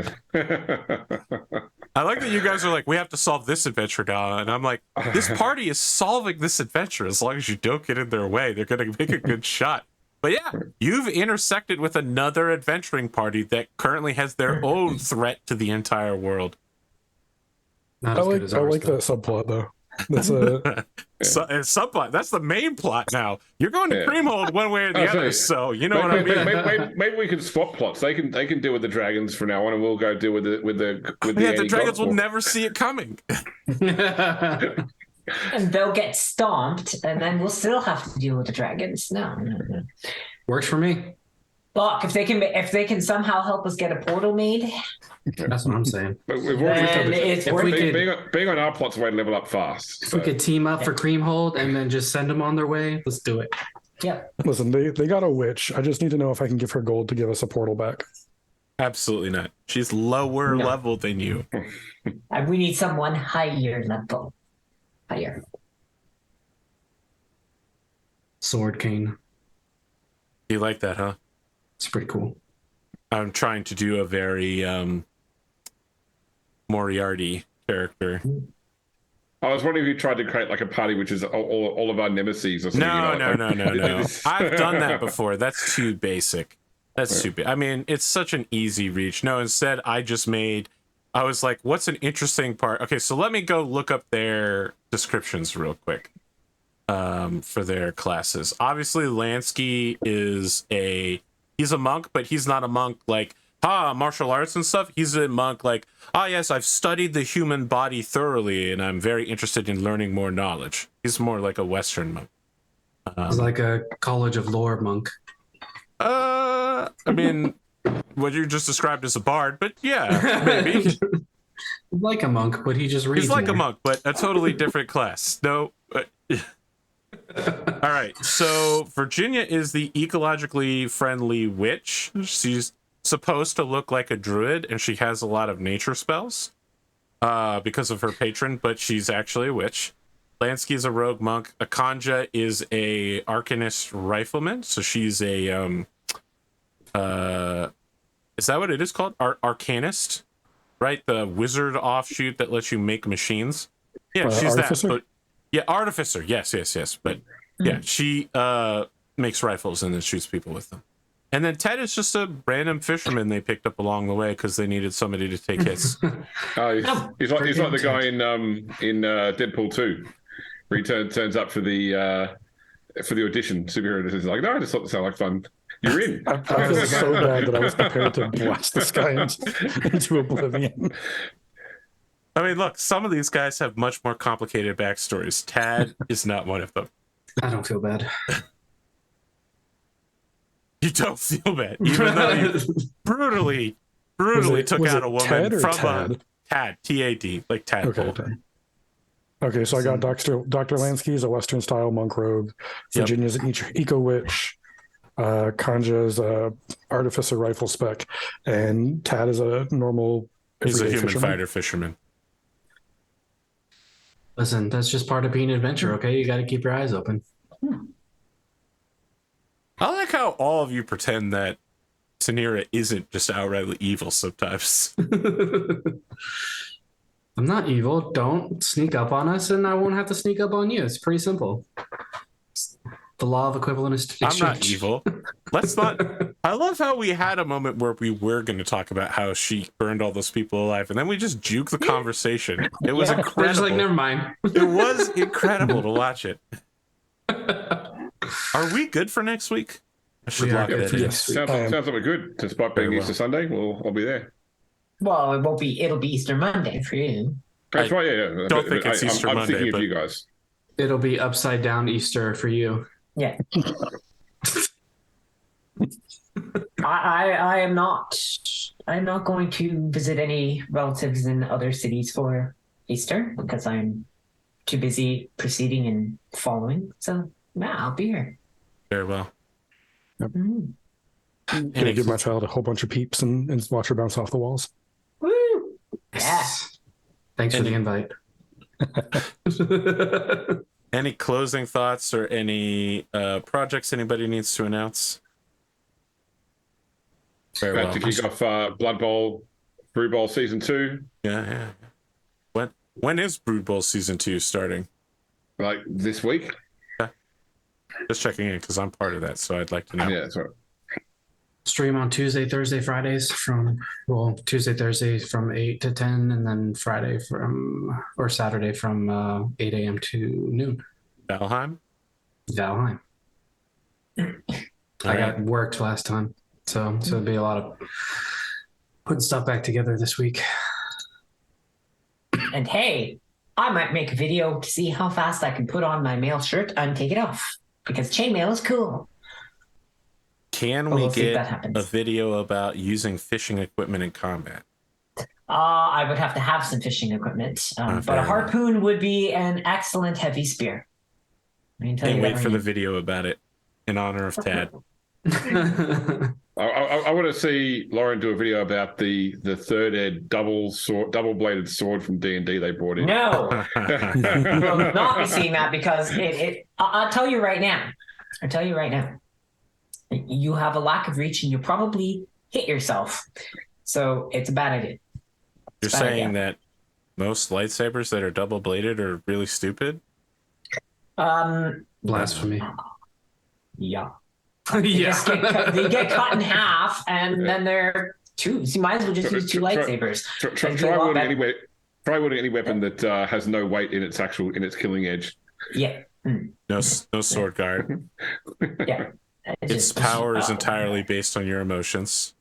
I like that you guys are like, we have to solve this adventure now, and I'm like, this party is solving this adventure. As long as you don't get in their way, they're going to make a good shot. But yeah, you've intersected with another adventuring party that currently has their own threat to the entire world. Not I as like good as I ours, like though. that subplot though. That's a Subplot. That's the main plot now. You're going to Creamhold one way or the other, so you know what I mean. Maybe we can swap plots. They can deal with the dragons from now on, and we'll go deal with the the dragons will never see it coming. And they'll get stomped, and then we'll still have to deal with the dragons. No. Works for me. Look, if they can somehow help us get a portal made, That's what I'm saying. But we've already then established it's worth it. being on our plot's a way to level up fast. If we could team up for Creamhold and then just send them on their way, let's do it. Yep. listen. They got a witch. I just need to know if I can give her gold to give us a portal back. Absolutely not. She's lower level than you. We need someone higher level. Higher. Sword cane. You like that, huh? It's pretty cool. I'm trying to do a very Moriarty character. I was wondering if you tried to create like a party which is all of our nemesis or something. No. I've done that before. That's too basic. That's stupid. I mean, it's such an easy reach. No, instead, I was like, what's an interesting part? Okay, so let me go look up their descriptions real quick for their classes. Obviously, Lansky he's a monk, but he's not a monk like, martial arts and stuff. He's a monk like, yes, I've studied the human body thoroughly, and I'm very interested in learning more knowledge. He's more like a Western monk. He's like a College of Lore monk. I mean, what you just described as a bard, but yeah, maybe. Like a monk, but he just reads. He's like more. a monk, but a totally different class. No. All right. So Virginia is the ecologically friendly witch. She's supposed to look like a druid, and she has a lot of nature spells because of her patron, but she's actually a witch. Lansky is a rogue monk. Akanja is a arcanist rifleman, so she's a is that what it is called? Arcanist, right? The wizard offshoot that lets you make machines. Yeah, she's artificer? that. But yeah, artificer. Yes. But yeah, she makes rifles and then shoots people with them. And then Ted is just a random fisherman they picked up along the way because they needed somebody to take hits. He's like the guy in Deadpool 2. Where he turns up for the audition, superhero audition. He's like, no, I just thought this sounded like fun. You're in. I feel so bad that I was prepared to blast this guy into oblivion. I mean, look, some of these guys have much more complicated backstories. Tad is not one of them. I don't feel bad. You don't feel bad, even though you brutally took out a woman Ted from Tad? Tad, T-A-D, like tadpole. Okay, so I got Dr. Lansky is a Western style monk rogue. Virginia's an eco witch. Kanja's a artificer rifle spec, and Tad is a normal. He's a human fisherman. fighter fisherman. Listen, that's just part of being an adventurer, okay? You got to keep your eyes open. I like how all of you pretend that Tanira isn't just outrightly evil sometimes. I'm not evil. Don't sneak up on us, and I won't have to sneak up on you. It's pretty simple. It's the law of equivalent exchange. I'm not evil. Let's not. I love how we had a moment where we were going to talk about how she burned all those people alive, and then we just juked the conversation. It was We're incredible. just like, never mind. It was incredible to watch it. Are we good for next week? I should lock that in. Yes. Sounds like we're good. Despite being Easter Sunday, I'll be there. Well, it won't be. It'll be Easter Monday for you. That's right. Yeah. Don't think it's Easter I'm Monday, thinking but of you guys. It'll be upside down Easter for you. Yeah. I am not. I'm not going to visit any relatives in other cities for Easter because I'm too busy proceeding and following. So yeah, I'll be here. very well. Mm. Gonna give my child a whole bunch of peeps and watch her bounce off the walls. Woo! Yeah. Thanks for the invite. Any closing thoughts or any projects anybody needs to announce? Very About to kick off Blood Bowl, Brew Bowl Season 2. Yeah. When is Brood Bowl Season 2 starting? Like this week. Yeah. Just checking in because I'm part of that, so I'd like to know. Yeah, that's right. Stream on Tuesday, Thursday, Fridays Tuesday, Thursday from 8 to 10, and then Saturday from 8 a.m. to noon. Valheim? Valheim. I got worked last time, so it'll be a lot of putting stuff back together this week. And hey, I might make a video to see how fast I can put on my mail shirt and take it off, because chainmail is cool. Can we get a video about using fishing equipment in combat? I would have to have some fishing equipment, but a harpoon would be an excellent heavy spear. Can't wait for the video about it in honor of Tad. I want to see Lauren do a video about the third ed double-bladed sword from D&D they brought in. No, will not be seeing that, because I'll tell you right now. You have a lack of reach and you probably hit yourself. So it's a bad idea. You're saying that most lightsabers that are double bladed are really stupid? Blasphemy. Yeah. Yeah. They get cut in half, and then they're two. So you might as well just use two lightsabers. Try wielding any weapon that has no weight in its killing edge. Yeah. No sword guard. Yeah. Its power is entirely based on your emotions.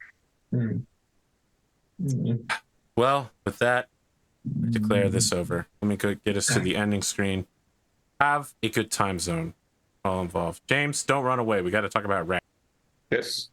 Well, with that, I declare this over. Let me go get us to the ending screen. Have a good time zone, all involved. James, don't run away. We got to talk about rat. Yes.